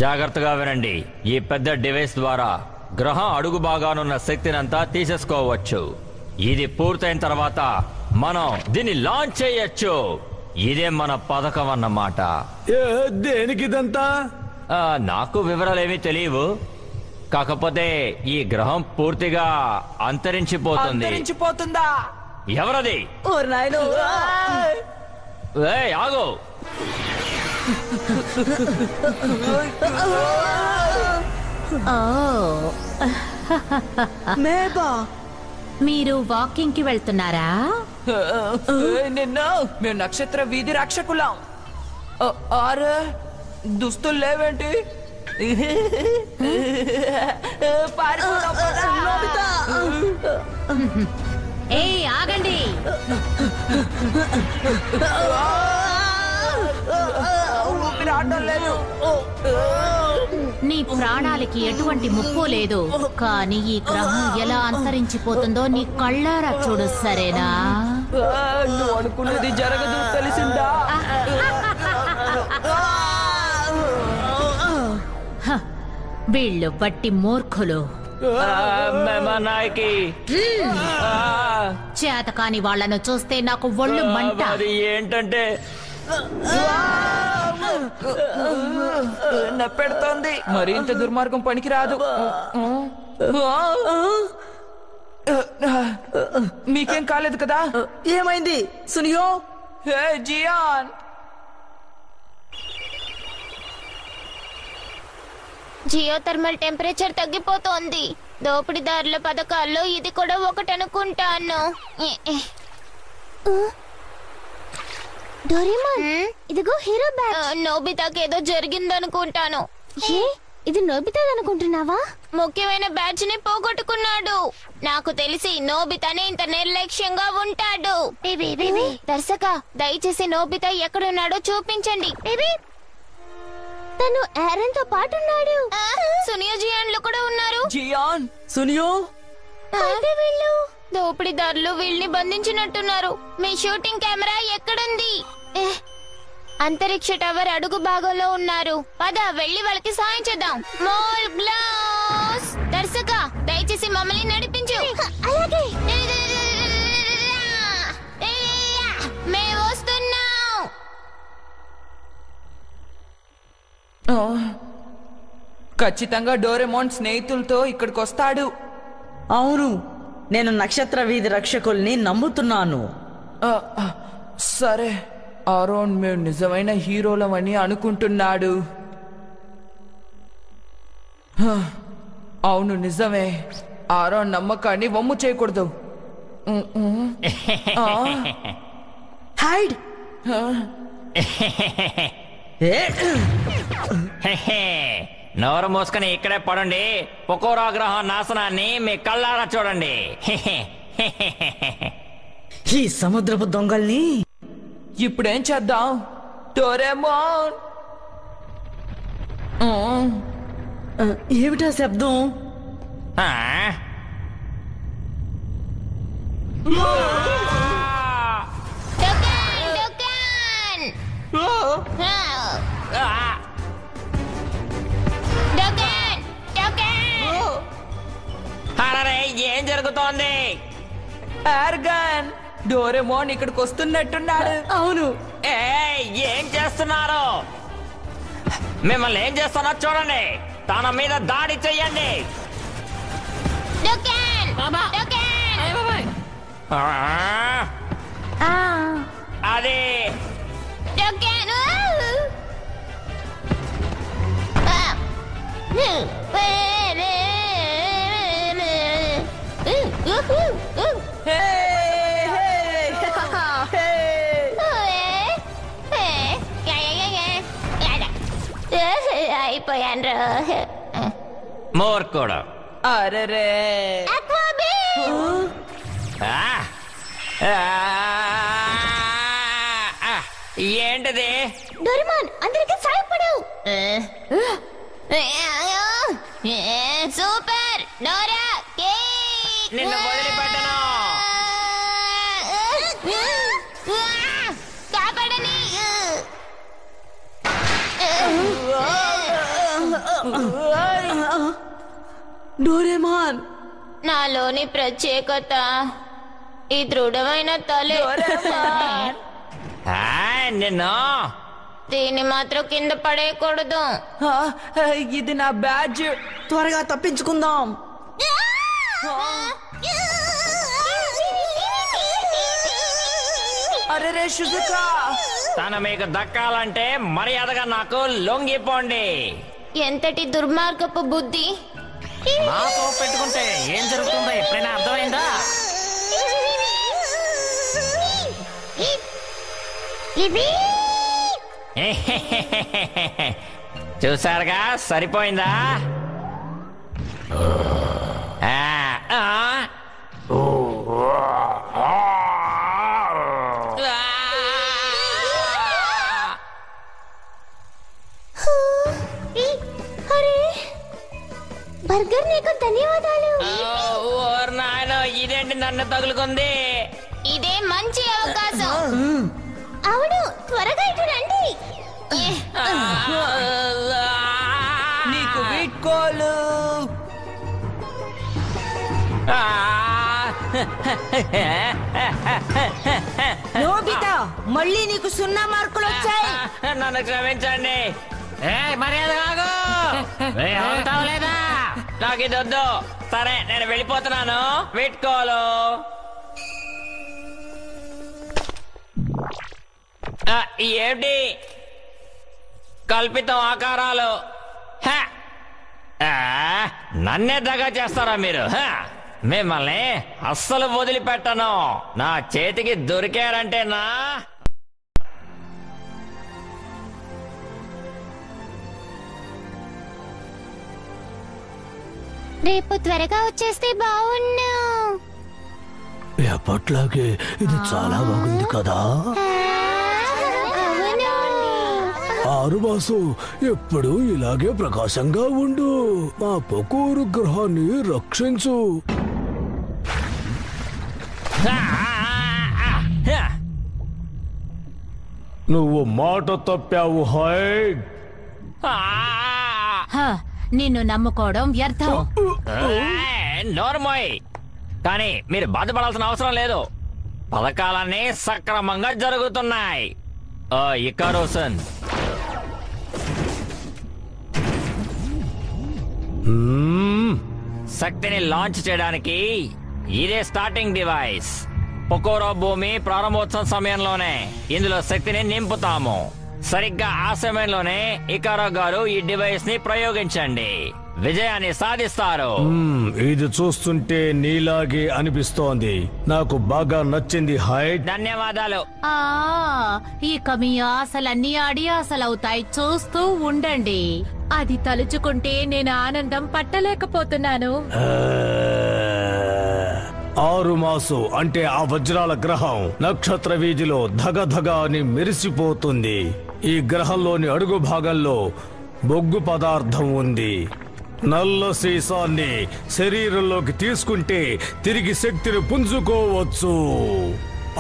జాగ్రత్తగా వినండి, ఈ పెద్ద డివైస్ ద్వారా గ్రహం అడుగు భాగానున్న శక్తినంతా తీసేసుకోవచ్చు. ఇది పూర్తయిన తర్వాత మనం దీన్ని లాంచ్ చేయొచ్చు. ఇదే మన పథకం అన్నమాట. దేనికిదంతా? నాకు వివరాలేమీ తెలియవు. కాకపోతే ఈ గ్రహం పూర్తిగా అంతరించిపోతుంది. అంతరించిపోతుందా? ఎవరది? ఓరి నాయనో! ఏయ్, ఆగు! మేబా మీరు వాకింగ్ కి వెళ్తున్నారా? నిన్న మేము నక్షత్ర వీధి రక్షకులం. ఆరే దుస్తులు లేవేంటి? పారిపోదాం పద. ఏయ్ ఆగండి! ఊపిరి ఆడడం లేదు. నీ ప్రాణాలకి ఎటువంటి ముప్పు లేదు, కానీ ఈ గ్రహం ఎలా అంతరించిపోతుందో నీ కళ్ళారా చూడు, సరేనా? నువ్వు అనుకున్నది జరగదు, తెలిసిందా? హ, వీళ్ళు బట్టి మూర్ఖులు. నాయకి చేతకాని వాళ్ళను చూస్తే నాకు ఒళ్ళు మంట. అది ఏంటంటే నప్పెడుతోంది. మరి ఇంత దుర్మార్గం పనికిరాదు. మీకేం కాలేదు కదా? ఏమైంది సునియో? హే జియాన్, జియో థర్మల్ టెంపరేచర్ తగ్గిపోతోంది. దోపిడీదారుల పథకాల్లో ఇది కూడా ఒకటి అనుకుంటాను. డోరేమాన్, ఇదిగో హీరో బ్యాచ్. నోబితాకి ఏదో జరిగిందనుకుంటాను. ఇది నోబితాదనుకుంటున్నావా? ముఖ్యమైన బ్యాచ్ ని పోగొట్టుకున్నాడు. నాకు తెలిసి నోబితానే ఇంత నిర్లక్ష్యంగా ఉంటాడు. దర్శక, దయచేసి నోబితా ఎక్కడున్నాడో చూపించండి. తను ఏరన్ తో పాటు ఉన్నాడు. సునియో జియాన్లు కూడా ఉన్నారు. జియాన్, సునియో అయితే వీళ్ళు దోపిడీదారులు వీళ్ళని బంధించినట్టున్నారు. మీ షూటింగ్ కెమెరా ఎక్కడుంది? అంతరిక్ష టవర్ అడుగు భాగంలో ఉన్నారు. పద వెళ్ళి వాళ్ళకి సాయం చేద్దాం. మోల్ గ్లాస్, దర్శక దయచేసి మమ్మల్ని నడిపించు. అలాగే, మేము వస్తున్నాం. ఖచ్చితంగా డోరెమోన్ స్నేహితులతో ఇక్కడికి వస్తాడు. అవును, నేను నక్షత్ర వీధి రక్షకుల్ని నమ్ముతున్నాను. సరే, ఆరోన్ మేము నిజమైన హీరోలమని అనుకుంటున్నాడు. అవును, నిజమే. ఆరోన్ నమ్మకాన్ని వమ్ము చేయకూడదు. హైడ్! నోరు మూసుకుని ఇక్కడే పడండి. పొకోరా గ్రహం నాశనాన్ని మీ కళ్ళారా చూడండి. ఈ సముద్రపు దొంగల్ని ఇప్పుడేం చేద్దాం? డోరేమోన్, ఏమిటా శబ్దం? ఆ? డుకాన్, డుకాన్. డుకాన్, డుకాన్. అరే, ఏం జరుగుతోంది? ఆర్గన్, డోరేమోన్ ఇక్కడికి వస్తున్నట్టున్నాడు. అవును. ఏం చేస్తున్నారు? మిమ్మల్ని ఏం చేస్తున్నా చూడండి. తన మీద దాడి చెయ్యండి. డుకాన్, డుకాన్. అది డుకాన్. అయిపోయాను. మూర్ఖుడు. అరెరే, ఏంటిది? డోరేమాన్, అందరికీ సాయపడు. Super Dora cake. నిన్ను వదిలిపెట్టను. కాపాడని. డోరేమాన్, నాలోని ప్రత్యేకత ఈ దృఢమైన తలే. నిన్ను దీన్ని మాత్రం కింద పడేయకూడదు. ఆ, ఇది నా బ్యాడ్జ్. త్వరగా తప్పించుకుందాం. అరే రే షుజుకా, తను మీకు దక్కాలంటే మర్యాదగా నాకు లొంగిపోండి. ఎంతటి దుర్మార్గపు బుద్ధి! నాతో పెట్టుకుంటే ఏం జరుగుతుందో ఎప్పుడైనా అర్థమైందా? చూసారుగా, సరిపోయిందా? బర్గర్, నీకు ధన్యవాదాలు. ఇదేంటి నన్ను తగులుకుంది? ఇదే మంచి అవకాశం. అవును, త్వరగా ఇటు రండి. నీకు వీడ్కోలు. నోబితా, మళ్ళీ నీకు 0 మార్కులు వచ్చాయి. నన్ను క్షమించండి. మర్యాద కాదు. లేదా నాకు ఇది వద్దు. సరే, నేను వెళ్ళిపోతున్నాను. వీడ్కోలు. ఏమిటి కల్పితం ఆకారాలు? నన్నే దగా చేస్తారా మీరు? మిమ్మల్ని అస్సలు వదిలిపెట్టను. నా చేతికి దొరికారంటేనా రేపు త్వరగా వచ్చేస్తే బాగున్నా. ఎప్పట్లాగే ఇది చాలా బాగుంది కదా. ఆరుమాసు, ఎప్పుడు ఇలాగే ప్రకాశంగా ఉండు. మా పొకూరు గ్రహాన్ని రక్షించు. నువ్వు మాట తప్పావు. హాయ్, నిన్ను నమ్ముకోవడం వ్యర్థం. నోర్మోయ్. కానీ మీరు బాధపడాల్సిన అవసరం లేదు. పథకాలన్నీ సక్రమంగా జరుగుతున్నాయి. ఇకారోసన్, శక్తిని లాంచ్ చేయడానికి ఇదే స్టార్టింగ్ డివైస్. పొకోరో భూమి ప్రారంభోత్సవం సమయంలోనే ఇందులో శక్తిని నింపుతాము. సరిగ్గా ఆ సమయంలోనే ఇకారో గారు ఈ డివైస్ ని ప్రయోగించండి. విజయాన్ని సాధిస్తారు. ఇది చూస్తుంటే నీలాగే అనిపిస్తోంది. నాకు బాగా నచ్చింది. హాయ్, ధన్యవాదాలు. ఇక మీ ఆశలన్నీ అడియాసలవుతాయి. చూస్తూ ఉండండి. అది తలుచుకుంటే నేను ఆనందం పట్టలేకపోతున్నాను. ఆరుమాసు అంటే ఆ వజ్రాల గ్రహం నక్షత్ర వీధిలో ధగధగ అని మెరిసిపోతుంది. ఈ గ్రహంలోని అడుగు భాగంలో బొగ్గు పదార్థం ఉంది. నల్ల సీసాన్ని శరీరంలోకి తీసుకుంటే తిరిగి శక్తిని పుంజుకోవచ్చు.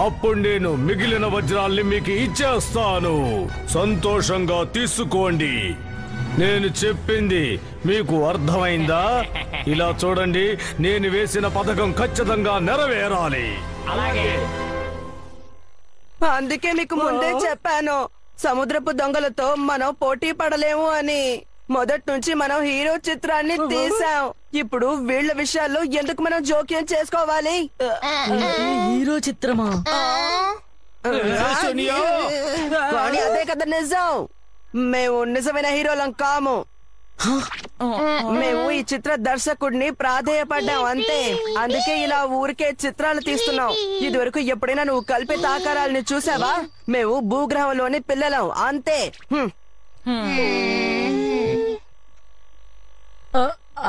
అప్పుడు నేను మిగిలిన వజ్రాల్ని మీకు ఇచ్చేస్తాను. సంతోషంగా తీసుకోండి. నేను చెప్పింది మీకు అర్థమైందా? ఇలా చూడండి, నేను వేసిన పథకం ఖచ్చితంగా నెరవేరాలి. అలాగే. అందుకే మీకు ముందే చెప్పాను, సముద్రపు దొంగలతో మనం పోటీ పడలేము అని. మొదటి నుంచి మనం హీరో చిత్రాన్ని తీసాం. ఇప్పుడు వీళ్ళ విషయాల్లో ఎందుకు మనం జోక్యం చేసుకోవాలి? హీరో చిత్రమా? కానీ అదే కదా నిజం. మేము నిజమైన హీరోలం కాము. మేము ఈ చిత్ర దర్శకుడిని ప్రాధేయపడ్డాం అంతే. అందుకే ఇలా ఊరికే చిత్రాలు తీస్తున్నాం. ఇదివరకు ఎప్పుడైనా నువ్వు కల్పిత ఆకారాలని చూసావా? మేము భూగ్రహంలోని పిల్లలం అంతే.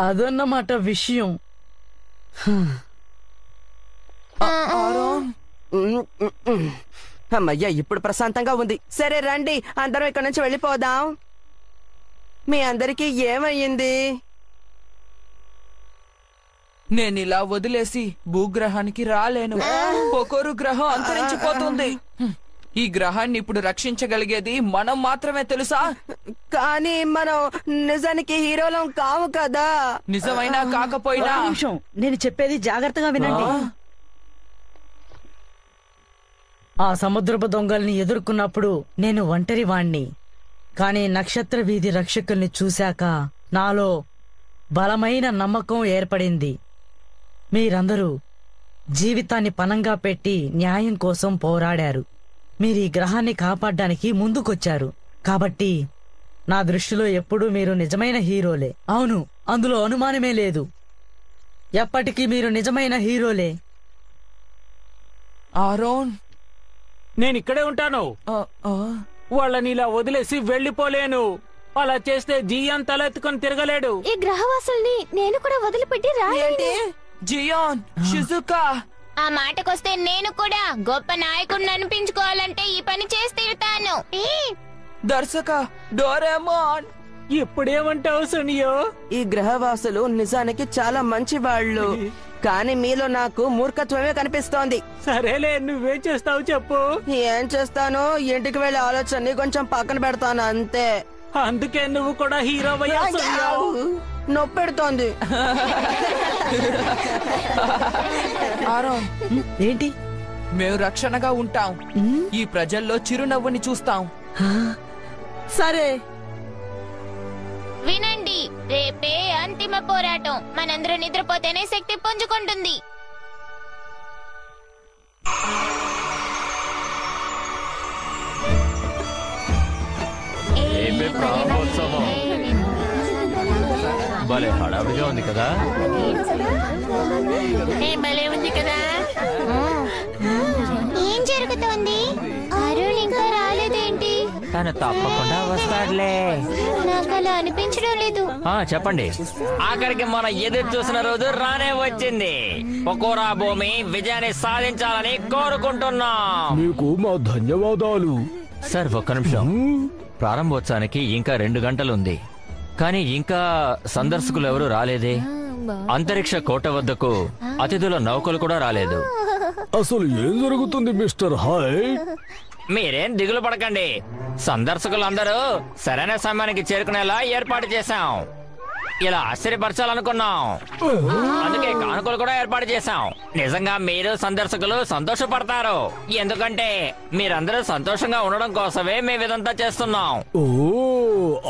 అదన్నమాట విషయం. అమ్మయ్యా, ఇప్పుడు ప్రశాంతంగా ఉంది. సరే రండి, అందరం ఇక్కడ నుంచి వెళ్ళిపోదాం. మీ అందరికీ ఏమయ్యింది? నేను ఇలా వదిలేసి భూగ్రహానికి రాలేను. పొకోరు గ్రహం అంతరించిపోతుంది. ఈ గ్రహాన్ని ఇప్పుడు రక్షించగలిగేది మనం మాత్రమే, తెలుసా? కానీ మనం నిజానికి హీరోలం కాము కదా. నిజమైనా కాకపోయినా నిమిషం, నేను చెప్పేది జాగ్రత్తగా వినండి. ఆ సముద్రపు దొంగల్ని ఎదుర్కొన్నప్పుడు నేను ఒంటరి వాణ్ణి. కానీ నక్షత్ర వీధి రక్షకుల్ని చూశాక నాలో బలమైన నమ్మకం ఏర్పడింది. మీరందరూ జీవితాన్ని పణంగా పెట్టి న్యాయం కోసం పోరాడారు. మీరు ఈ గ్రహాన్ని కాపాడడానికి ముందుకొచ్చారు. కాబట్టి నా దృష్టిలో ఎప్పుడూ మీరు నిజమైన హీరోలే. అవును, అందులో అనుమానమే లేదు. ఎప్పటికీ మీరు నిజమైన హీరోలే. ఆరోన్, నేను ఇక్కడే ఉంటాను. వాళ్ళని ఇలా వదిలేసి వెళ్ళిపోలేను. అలా చేస్తే జియాన్ తలెత్తుకొని తిరగలేడు. ఈ గ్రహవాసుల్ని నేను కూడా వదిలిపెట్టి ఏంటి జియాన్, షిజుకా? ఆ మాటకొస్తే నేను కూడా గొప్ప నాయకుడిని అనిపించుకోవాలంటే ఈ పని చేసి తీరుతాను. దర్శక డోరేమోన్, ఇప్పుడేమంటావు సునియో? ఈ గ్రహవాసులు నిజానికి చాలా మంచి వాళ్ళు, కానీ మీలో నాకు మూర్ఖత్వమే కనిపిస్తోంది. సరేలే, నువ్వేం చేస్తావు చెప్పు. ఏం చేస్తాను, ఇంటికి వెళ్లే ఆలోచనని కొంచెం పక్కన పెడతాను అంతే. అందుకే నువ్వు కూడా హీరో అయ్యా సునియో. నొప్పెడుతోంది. ఆరోన్, ఏంటి? మేము రక్షణగా ఉంటాం. ఈ ప్రజల్లో చిరునవ్వుని చూస్తాం. సరే, వినండి, రేపే అంతిమ పోరాటం. మనందరూ నిద్రపోతేనే శక్తి పుంజుకుంటుంది. ప్రారంభోత్సవం భలే హడావిడిగా ఉంది కదా. భలే ఉంది కదా. ఏం జరుగుతోంది? అరుణ్ ఇంకా రాలేదేంటి? తను తప్పకుండా వస్తాడులే. నాకు అలా అనిపించడం లేదు. చెప్పండి. ఆఖరికి మనం ఎదురు చూసిన రోజు రానే వచ్చింది. పకోరా భూమి విజయాన్ని సాధించాలని కోరుకుంటున్నాం. మీకు మా ధన్యవాదాలు. సార్, ఒక్క నిమిషం. ప్రారంభోత్సవానికి ఇంకా 2 గంటలుంది, కానీ ఇంకా సందర్శకులు ఎవరు రాలేదే. అంతరిక్ష కోట వద్దకు అతిథుల నౌకలు కూడా రాలేదు. అసలు ఏం జరుగుతుంది మిస్టర్ హాయ్? మీరేం దిగులు పడకండి. సందర్శకులందరూ సరైన సమయానికి చేరుకునేలా ఏర్పాటు చేశాం. ఇలా ఆశ్చర్యపరచాలనుకున్నాం, అందుకే కానుకలు కూడా ఏర్పాటు చేశాం. నిజంగా మీరు సందర్శకులు సంతోషపడతారు, ఎందుకంటే మీరందరూ సంతోషంగా ఉండడం కోసమే మేము ఇదంతా చేస్తున్నాం. ఓ,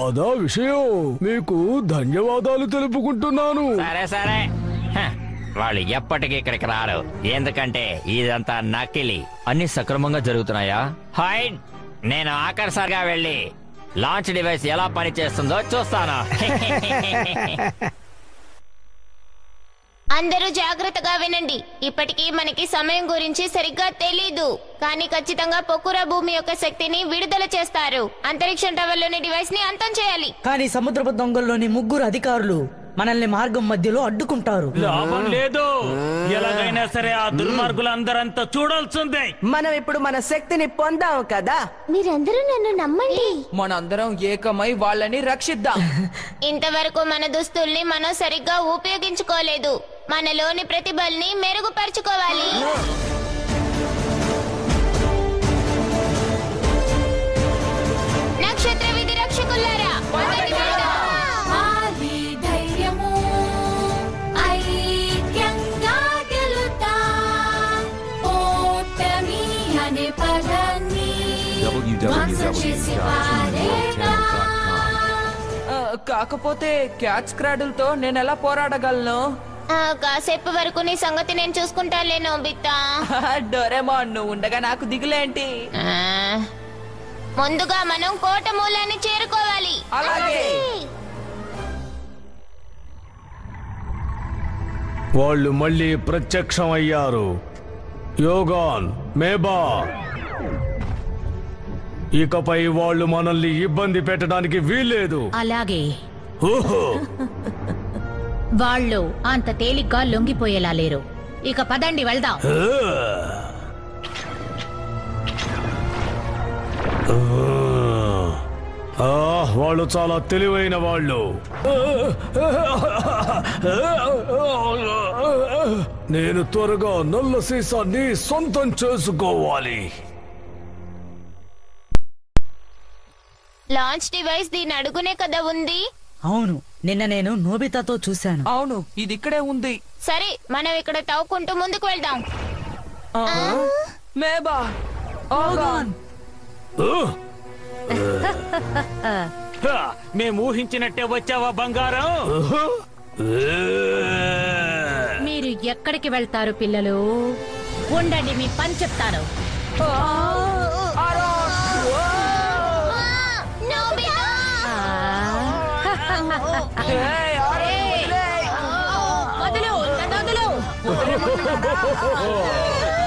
అదా విషయం. మీకు ధన్యవాదాలు తెలుపుకుంటున్నాను. సరే సరే, వాళ్ళు ఎప్పటికీ ఇక్కడికి రారు, ఎందుకంటే ఇదంతా నకిలీ. అన్ని సక్రమంగా జరుగుతున్నాయా? హైడ్, నేను ఆఖరిసారిగా వెళ్ళి లాంచ్ డివైస్ ఎలా పనిచేస్తుందో చూస్తాను. అందరూ జాగ్రత్తగా వినండి. ఇప్పటికీ మనకి సమయం గురించి సరిగ్గా తెలీదు, కానీ ఖచ్చితంగా పొకురా భూమి యొక్క శక్తిని విడుదల చేస్తారు. అంతరిక్ష టవర్లోని డివైస్ ని అంతం చేయాలి. కానీ సముద్రపు దొంగల్లోని 3 అధికారులు మనల్ని మార్గం మధ్యలో అడ్డుకుంటారు. లాభం లేదు. ఎలాగైనా సరే ఆ దుర్మార్గులందరంతా చూడాల్సిందే. మనం ఇప్పుడు మన శక్తిని పొందాం కదా. మీరందరూ నన్ను నమ్మండి. మనందరం ఏకమై వాళ్ళని రక్షిద్దాం. ఇంతవరకు మన దుస్తుల్ని మనం సరిగ్గా ఉపయోగించుకోలేదు. మనలోని ప్రతిభల్ని మెరుగుపరుచుకోవాలి. నక్షత్ర విధి రక్షకులారా, మొదటి వెళ్దాం. కాకపోతే క్యాచ్ క్రాడుల్ తో నేను ఎలా పోరాడగలను? కాసేపు వరకు నీ సంగతి నేను చూసుకుంటాలే నోబితా. డోరేమోన్, నువ్వు ఉండగా నాకు దిగులేంటి? ముందుగా మనం కోట మూలాన్ని చేరుకోవాలి. అలాగే. వాళ్ళు మళ్ళీ ప్రత్యక్షమయ్యారు. యోగాన్, మేబా, ఇకపై వాళ్ళు మనల్ని ఇబ్బంది పెట్టడానికి వీల్లేదు. అలాగే. ఓహో, వాళ్ళు అంత తేలిగ్గా లొంగిపోయేలా లేరు. ఇక పదండి వెళ్దాం. వాళ్ళు చాలా తెలివైన వాళ్ళు. నేను త్వరగా నల్ల సీసాన్ని సొంతం చేసుకోవాలి. లాంచ్ డివైస్ దీని అడుగునే కదా ఉంది. అవును, నిన్న నేను నోబితాతో చూశాను. అవును, ఇది ఇక్కడే ఉంది. సరే, మనం ఇక్కడ తవ్వుకుంటూ ముందుకు వెళ్దాం. మేబా, ఓగాన్. మేము ఊహించినట్టే వచ్చావా బంగారం? మీరు ఎక్కడికి వెళ్తారు పిల్లలు? ఉండండి, మీ పని చెప్తాను. వదులు, నన్ను వదులు.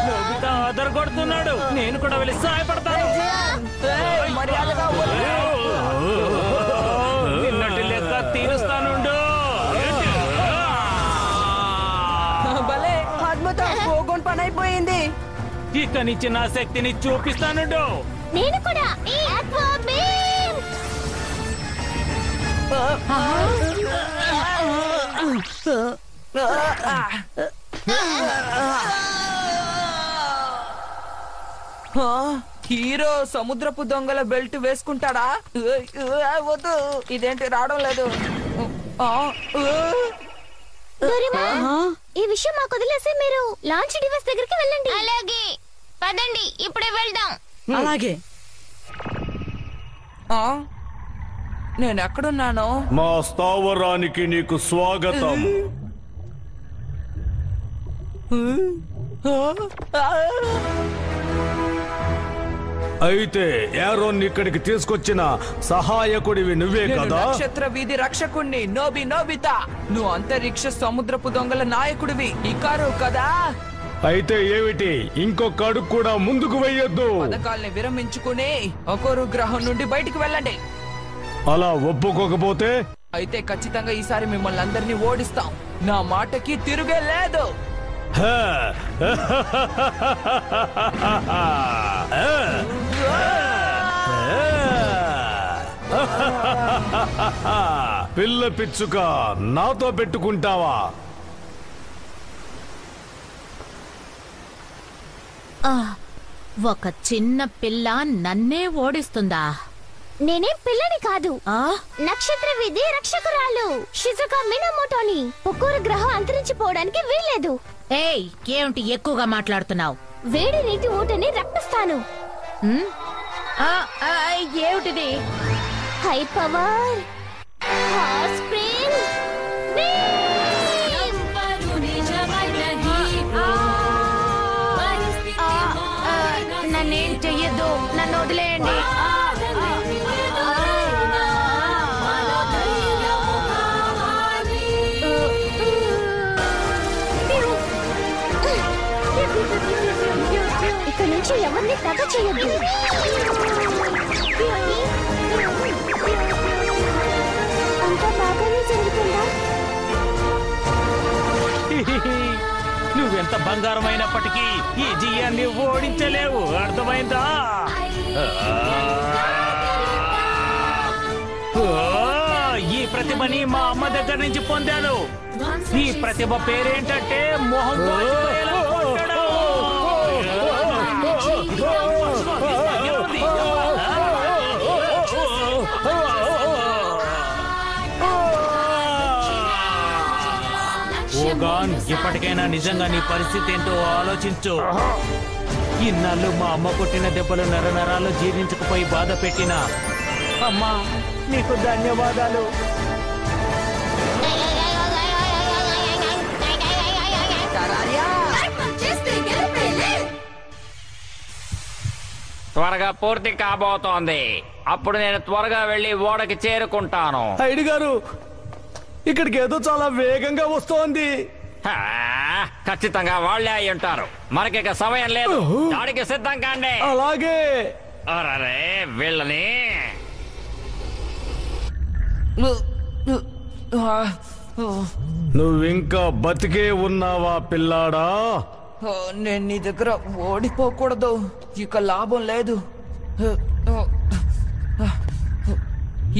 నోబితా అదరగొడుతున్నాడు. నేను కూడా వెళ్ళి సహాయపడతాను. నిన్నటి లెక్క తీరుస్తానుండు. భలే అద్భుతం, పోగొన్ పని అయిపోయింది. ఇక నుంచి నా శక్తిని చూపిస్తానుండు. నేను కూడా హీరో సముద్రపు దొంగల బెల్ట్ వేసుకుంటాడా? వద్దు, ఇదేంటి రావడం లేదు. ఈ విషయం మాకు వదిలేసి మీరు లాంచ్ డివైస్ దగ్గరికి వెళ్ళండి. అలాగే, పదండి, ఇప్పుడే వెళ్దాం. అలాగే. నేను ఎక్కడున్నాను? మా స్థావరానికి నీకు స్వాగతం. అయితే ఏరోన్ ఇక్కడికి తీసుకొచ్చిన సహాయకుడివి నువ్వే నేను కదా? నక్షత్ర వీధి రక్షకుణ్ణి నోబితా. నువ్వు అంతరిక్ష సముద్రపు దొంగల నాయకుడివి, ఇకారు కదా? అయితే ఏమిటి, ఇంకొక అడుగు కూడా ముందుకు వెయ్యొద్దు. పథకాల్ని విరమించుకుని ఒకరు గ్రహం నుండి బయటికి వెళ్ళండి. అలా ఒప్పుకోకపోతే? అయితే ఖచ్చితంగా ఈసారి మిమ్మల్ని అందరినీ ఓడిస్తాం. నా మాటకి తిరుగే లేదు. పిల్ల పిచ్చుక నాతో పెట్టుకుంటావా? ఒక చిన్న పిల్ల నన్నే ఓడిస్తుందా? నేనేం పిల్లని కాదు, నక్షత్ర వీధి రక్షకురాలు షిజుకా మినమోటోని. పొక్కూరు గ్రహం అంతరించిపోవడానికి వీల్లేదు. ఏయ్, ఏమిటి ఎక్కువగా మాట్లాడుతున్నావు? వేడి నీటి ఊటని రప్పిస్తాను. ఏమిటిది? హై పవర్ హాట్ స్ప్రింగ్ నన్నేం చెయ్యొద్దు, నన్ను వదిలేయండి. ఇక్కడ నుంచి ఎవరిని తగ చేయొద్దు. అంతా బాగానే జరుగుతుందా? నువ్వెంత బంగారమైనప్పటికీ ఈ జియాన్ని ఓడించలేవు, అర్థమైందా? ఈ ప్రతిభని మా అమ్మ దగ్గర నుంచి పొందాను. ఈ ప్రతిభ పేరేంటంటే మొహం వాచిపోయేలా కొట్టడం. ఓగాన్, ఇప్పటికైనా నిజంగా నీ పరిస్థితి ఏంటో ఆలోచించు. ఇన్నాళ్ళు మా అమ్మ కొట్టిన దెబ్బలు నరనరాలు జీర్ణించకపోయి బాధ పెట్టినా అమ్మా, నీకు ధన్యవాదాలు. త్వరగా పూర్తి కాబోతోంది. అప్పుడు నేను త్వరగా వెళ్లి ఓడకి చేరుకుంటాను. ఐడి గారు, ఇక్కడికి ఏదో చాలా వేగంగా వస్తోంది. ఖచ్చితంగా వాళ్లే అయి ఉంటారు. మనకిక సమయం లేదు, దాడికి సిద్ధం కాండి. అలాగే. అరే, వీళ్ళని నువ్వింకా బతికే ఉన్నావా పిల్లాడా? నేను నీ దగ్గర ఓడిపోకూడదు, ఇక లాభం లేదు.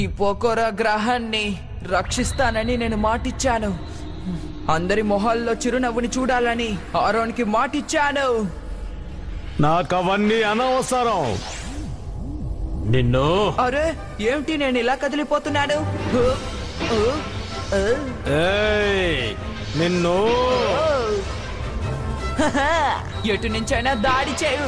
ఈ పోకోరా గ్రహాన్ని రక్షిస్తానని నేను మాటిచ్చాను. అందరి మొహాల్లో చిరునవ్వుని చూడాలని ఆరోన్కి మాటిచ్చాను. నాకవన్నీ అనవసరం. నిన్ను అరే, ఏమిటి నేను ఇలా కదిలిపోతున్నాను? నిన్ను ఎటు నుంచైనా దాడి చేయు.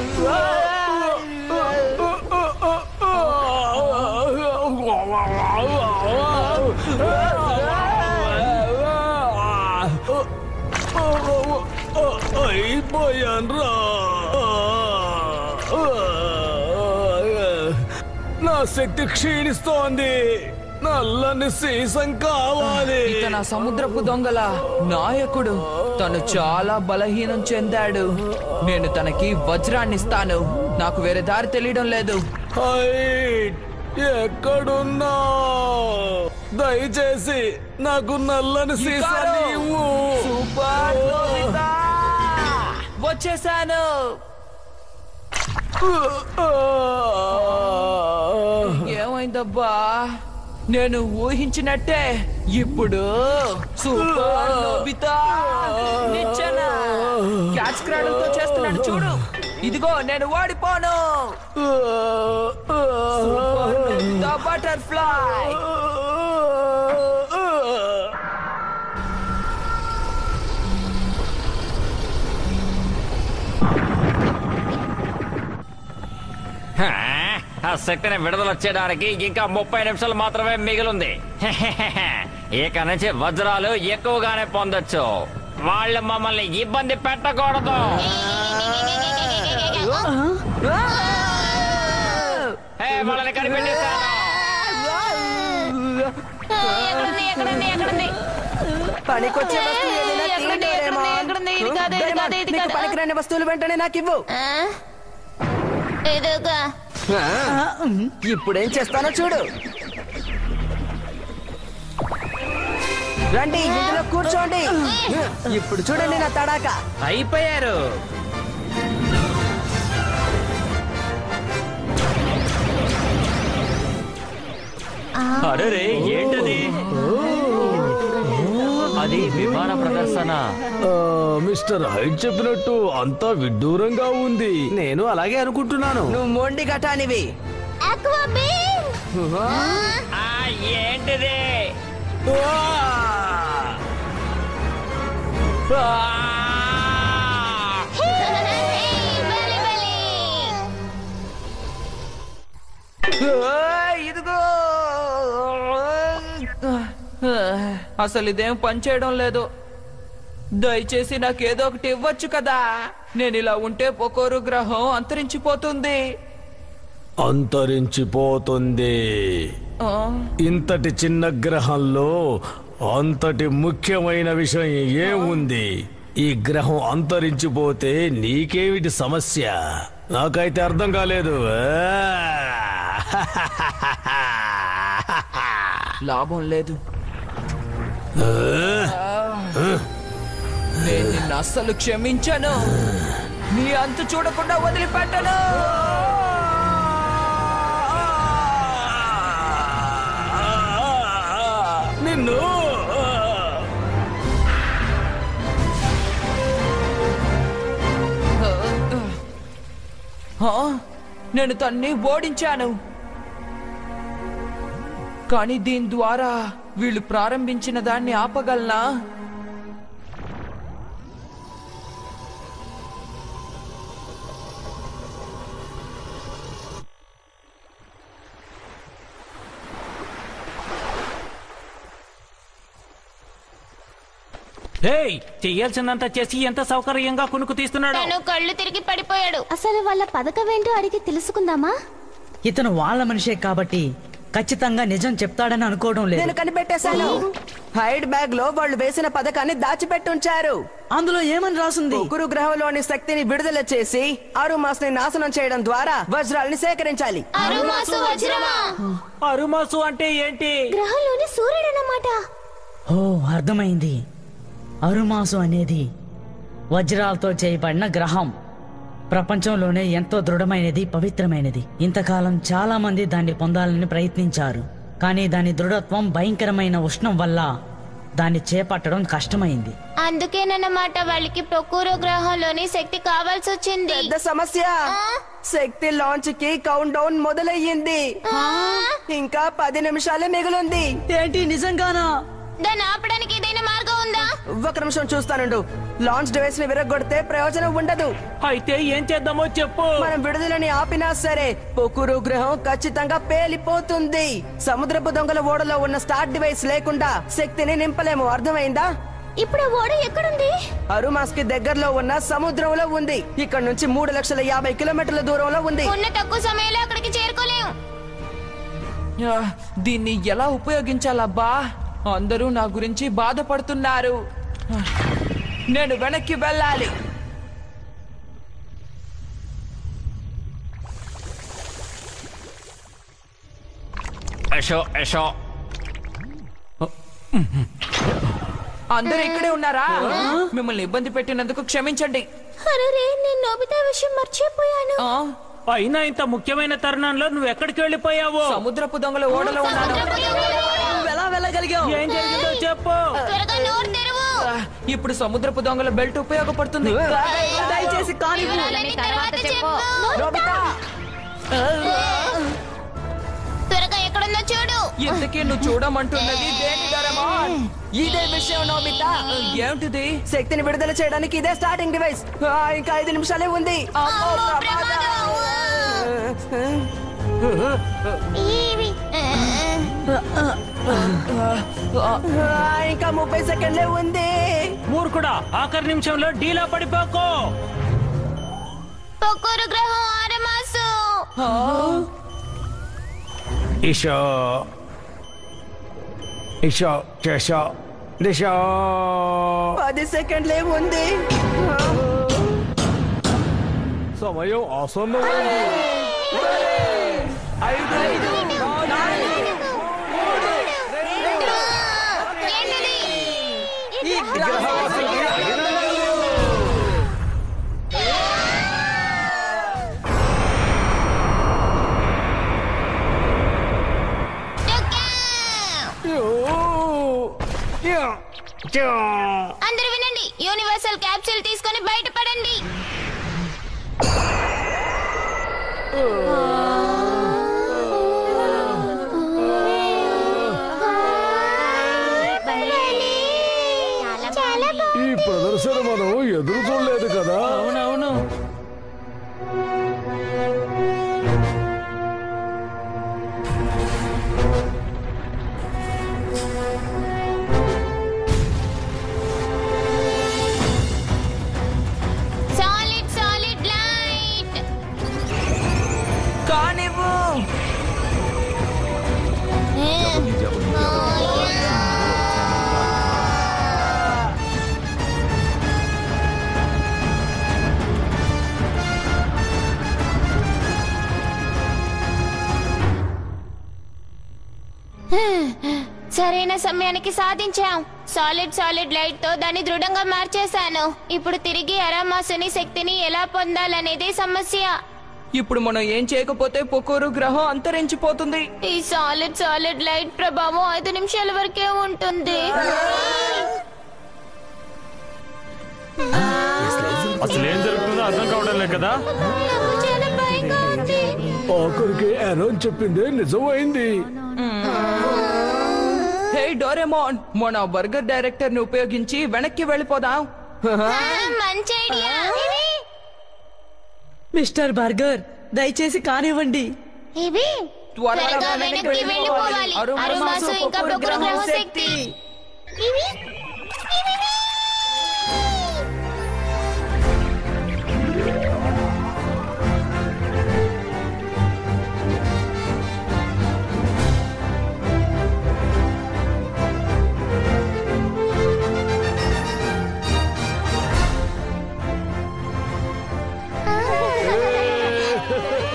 అయిపోయాన్రా. నా శక్తి క్షీణిస్తోంది. నల్లని సీసం కావాలి. ఇతను ఆ సముద్రపు దొంగల నాయకుడు. తను చాలా బలహీనం చెందాడు. నేను తనకి వజ్రాన్ని ఇస్తాను. నాకు వేరే దారి తెలియడం లేదు. హైట్, ఎక్కడున్నా దయచేసి నాకు నల్లని సీసాన్ని ఇవ్వు. Super Nobita! వచ్చేసాను. ఏమైందబ్బా? నేను ఊహించినట్టే ఇప్పుడు సూపర్ నోబితా నిచ్చెన క్యాచ్ క్రాడల్తో చేస్తున్నాడు చూడు. ఇదిగో నేను ఓడిపోను. Super Nobita butterfly. హా, ఆ శక్తిని విడుదల చేయడానికి ఇంకా 30 నిమిషాలు మాత్రమే మిగిలింది. ఇక నుంచి వజ్రాలు ఎక్కువగానే పొందొచ్చు. వాళ్ళు మమ్మల్ని ఇబ్బంది పెట్టకూడదు. హే, వాళ్ళని కనిపెట్టేశాను. ఎక్కడుంది? పనికొచ్చే వస్తువు ఏదైనా ఎక్కడుంది? తీయడేమో. ఎక్కడుంది? ఇది కాదు, ఇది కాదు, ఇది నీకు కాదు. పనికిరాని వస్తువులు వెంటనే నాకు ఇవ్వు. ఇదిగో. ఇప్పుడేం చేస్తానో చూడు. రండి, ఇందులో కూర్చోండి. ఇప్పుడు చూడండి నా తడాక. అయిపోయారు. అరే ఏంటది? అది విమాన ప్రదర్శన. మిస్టర్ హైట్ చెప్పినట్టు అంతా విడ్డూరంగా ఉంది. నేను అలాగే అనుకుంటున్నాను. నువ్వు మొండి ఘటానివి. Aqua beam. ఆ, ఏంటిది? బలి, బలి. ఇదిగో. అసలు ఇదేం పనిచేయడం లేదు. దయచేసి నాకేదో ఒకటి ఇవ్వచ్చు కదా. నేను ఇలా ఉంటే పొకోరు గ్రహం అంతరించిపోతుంది. అంతరించిపోతుంది. ఆ, ఇంతటి చిన్న గ్రహంలో అంతటి ముఖ్యమైన విషయం ఏముంది? ఈ గ్రహం అంతరించిపోతే నీకేమిటి సమస్య? నాకైతే అర్థం కాలేదు. లాభం లేదు. నేను నిన్ను అస్సలు క్షమించను. నీ అంతు చూడకుండా వదిలిపెట్టను. నిన్ను ఆ, నేను తన్ని ఓడించాను. కానీ దీని ద్వారా వీళ్ళు ప్రారంభించిన దాన్ని ఆపగలనా? చెయ్యాల్సిందంతా చేసి ఎంత సౌకర్యంగా కునుకు తీస్తున్నాడు. తను కళ్ళు తిరిగి పడిపోయాడు. అసలు వాళ్ళ పథకం ఏంటో అడిగి తెలుసుకుందామా? ఇతను వాళ్ళ మనిషే కాబట్టి ఖచ్చితంగా నిజం చెప్తాడని అనుకోవడం లేదు. నేను కనిపెట్టేశాను. హైడ్ బ్యాగ్ లో వాళ్ళు వేసిన పథకాన్ని దాచిపెట్టుంచారు. అందులో ఏమని రాసుంది? గురు గ్రహంలోని శక్తిని విడుదల చేసి అరుమాస్ ని నాశనం చేయడం ద్వారా వజ్రాల్ని సేకరించాలి. అరుమాసు వజ్రమా? అరుమాసు అంటే ఏంటి? గ్రహంలోని సూర్యుడు అన్నమాట. ఓ, అర్థమైంది. అరుమాసు అనేది వజ్రాలతో చేయబడిన గ్రహం. ప్రపంచంలోనే ఎంతో దృఢమైనది, పవిత్రమైనది. ఇంతకాలం చాలా మంది దాన్ని పొందాలని ప్రయత్నించారు. కానీ దాని దృఢత్వం భయంకరమైన ఉష్ణం వల్ల దాన్ని చేపట్టడం కష్టమైంది. అందుకేనన్నమాట వాళ్ళకి ప్రొకూరో గ్రహంలోని శక్తి కావాల్సి వచ్చింది. పెద్ద సమస్య. శక్తి లాంచ్ కి కౌంట్ డౌన్ మొదలయ్యింది. ఇంకా 10 నిమిషాలే మిగిలింది. ఏంటి, నిజంగానా? దాన్ని ఆపడానికి ఏదైనా మార్గం ఉందా? ఒక్క నిమిషం చూస్తానుండు. లాంచ్ డివైస్ ని విరగొడితే ప్రయోజనం ఉండదు. అయితే ఏం చేద్దామో చెప్పు. మనం విడుదలని ఆపినా సరే పొకురు గ్రహం ఖచ్చితంగా పేలిపోతుంది. సముద్రపు దొంగల ఓడలో ఉన్న స్టార్ట్ డివైస్ లేకుండా శక్తిని నింపలేము. అర్థమైందా? ఇప్పుడు ఓడ ఎక్కడుంది? అరుమాస్ కి దగ్గరలో ఉన్న సముద్రంలో ఉంది. ఇక్కడ నుంచి 3,50,000 కిలోమీటర్ల దూరంలో ఉంది. ఉన్న తక్కువ సమయంలో అక్కడికి చేరుకోలేం. దీన్ని ఎలా ఉపయోగించాలబ్బా? అందరూ నా గురించి బాధపడుతున్నారు. నేను వెనక్కి వెళ్ళాలి. యశో యశో అందరూ ఇక్కడే ఉన్నారా? మిమ్మల్ని ఇబ్బంది పెట్టినందుకు క్షమించండి. అరే నేను నోబితా విషయం మర్చిపోయాను. అయినా ఇంత ముఖ్యమైన తరుణంలో నువ్వు ఎక్కడికి వెళ్ళిపోయావు? సముద్రపు దొంగల ఓడలో ఉన్నాను. ఎలా వెళ్ళగలిగావు? ఏం జరిగిందో చెప్పు. త్వరగా నోరు తెరువు. ఇప్పుడు సముద్రపు దొంగల బెల్ట్ ఉపయోగపడుతుంది. దయచేసి కాని తర్వాత చెప్పు. నోబితా! త్వరగా ఎక్కడుందో చూడు. ఇంతకీ నువ్వు చూడమంటున్నది దేని డోరేమాన్? ఇదే విషయం నోబితా. ఏమిటిది? శక్తిని విడుదల చేయడానికి ఇదే స్టార్టింగ్ డివైస్. ఇంకా 5 నిమిషాలే ఉంది. అమ్మో, ప్రమాదం. ఇవి. ఇంకా 30 సెకండ్లే ఉంది. మూర్ఖుడా, ఆఖరి నిమిషంలో డీలా పడిపోకు. పొక్కురు గ్రహం ఆరమాసు. ఇషా ఇషా చేషా దిశా 10 సెకండ్లే ఉంది. సమయం ఆసన్నమైంది. 5, 4, 3, ఏంటిది? ఈ గ్రహవాసులు అందరూ వినండి. యూనివర్సల్ క్యాప్సూల్ తీసుకొని బయటపడండి. ఈ ప్రదర్శన మనం ఎదురు చూడలేదు కదా. అవునవును. Solid light. కానివ్వు. సరైన సమయానికి సాధించాం. సాలిడ్ లైట్ తో దాన్ని దృఢంగా మార్చేశాను. ఇప్పుడు తిరిగి అరామాసుని శక్తిని ఎలా పొందాలనేదే సమస్య. ఇప్పుడు మనం ఏం చేయకపోతే పొకోరు గ్రహం అంతరించిపోతుంది. ఈ సాలిడ్ లైట్ ప్రభావం 5 నిమిషాల వరకే ఉంటుంది. అసలు ఏం జరుగుతుందో అర్థం కావడం లేదు కదా. నాకు చాలా భయంగా ఉంది. ఆఖరికి ఎరోన్ చెప్పిందే నిజమైంది. హే డోరేమాన్, మన బర్గర్ డైరెక్టర్ ని ఉపయోగించి వెనక్కి వెళ్ళిపోదాం. మంచి ఐడియా. మిస్టర్ బర్గర్, దయచేసి కానివ్వండి. ఇవి త్వరగా వెనక్కి వెళ్ళిపోవాలి. అరుమాసు ఇంకా పొక్కురు గ్రహం శక్తి. ఇవి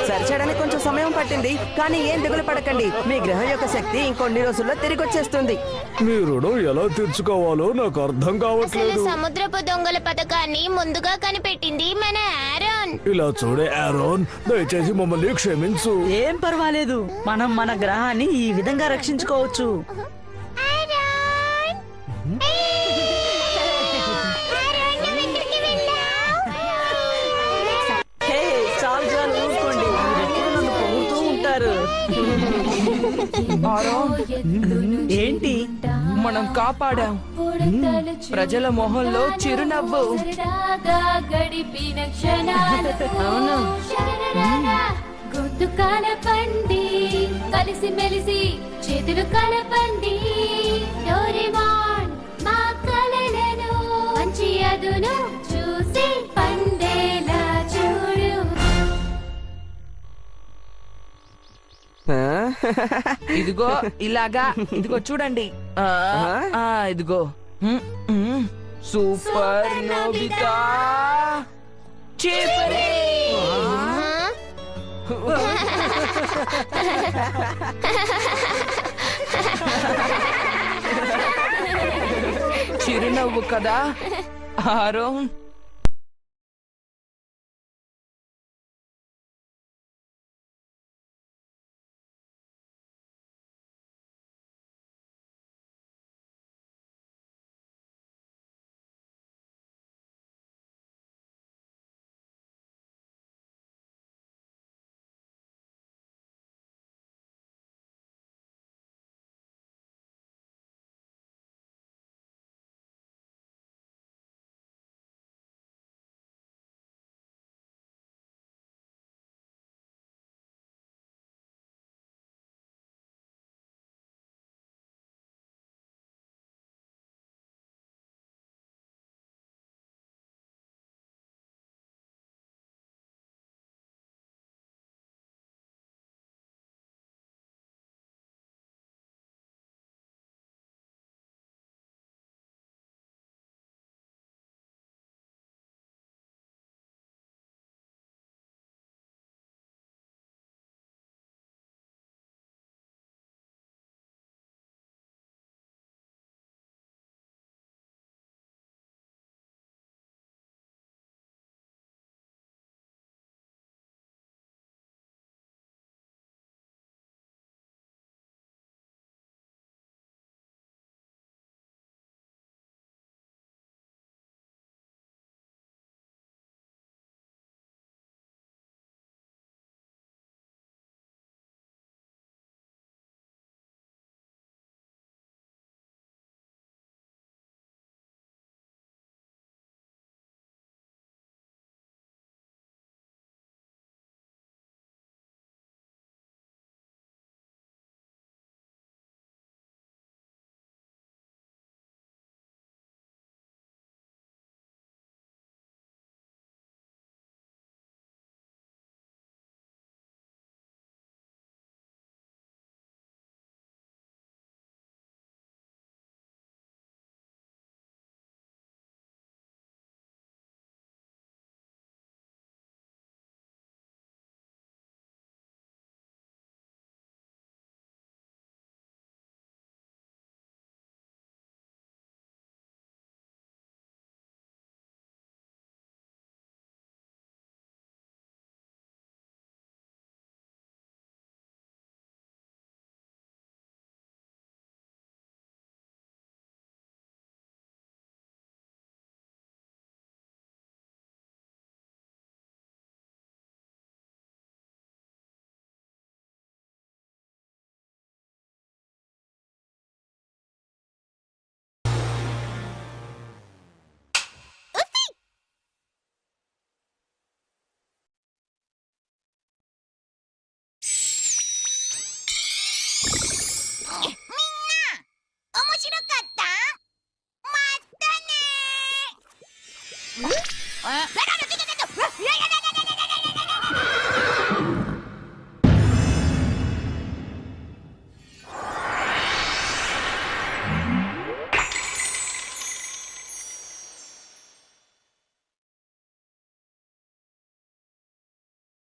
సరిచేయడానికి కొంచెం సమయం పట్టింది, కానీ ఏం దిగులు పడకండి. మీ గ్రహం యొక్క శక్తి ఇంకొన్ని రోజుల్లో తిరిగి వచ్చేస్తుంది. మీ రుణం ఎలా తీర్చుకోవాలో నాకు అర్థం అసలు కావట్లేదు. సముద్రపు దొంగల పథకాన్ని ముందుగా కనిపెట్టింది మన ఆరోన్. ఇలా చూడే ఆరోన్, దయచేసి మమ్మల్ని క్షమించు. ఏం పర్వాలేదు, మనం మన గ్రహాన్ని ఈ విధంగా రక్షించుకోవచ్చు. హే, చాలు ఊరుకోండి. మీరెప్పుడు నన్ను పొగుడుతూ ఉంటారు. ఏంటి మనం కాపాడాం. ప్రజల మొహంలో చిరునవ్వు. అవును. గొంతు కలపండి, కలిసి మెలిసి చేతులు కలపండి. డోరేమాన్ మా కలలను మంచి అదును చూసి పండేలా చూడు. ఇదిగో ఇలాగా, ఇదిగో చూడండి. ఇదిగో సూపర్ నోబితా చీపరే. చిరునవ్వు కదా ఆరోన్.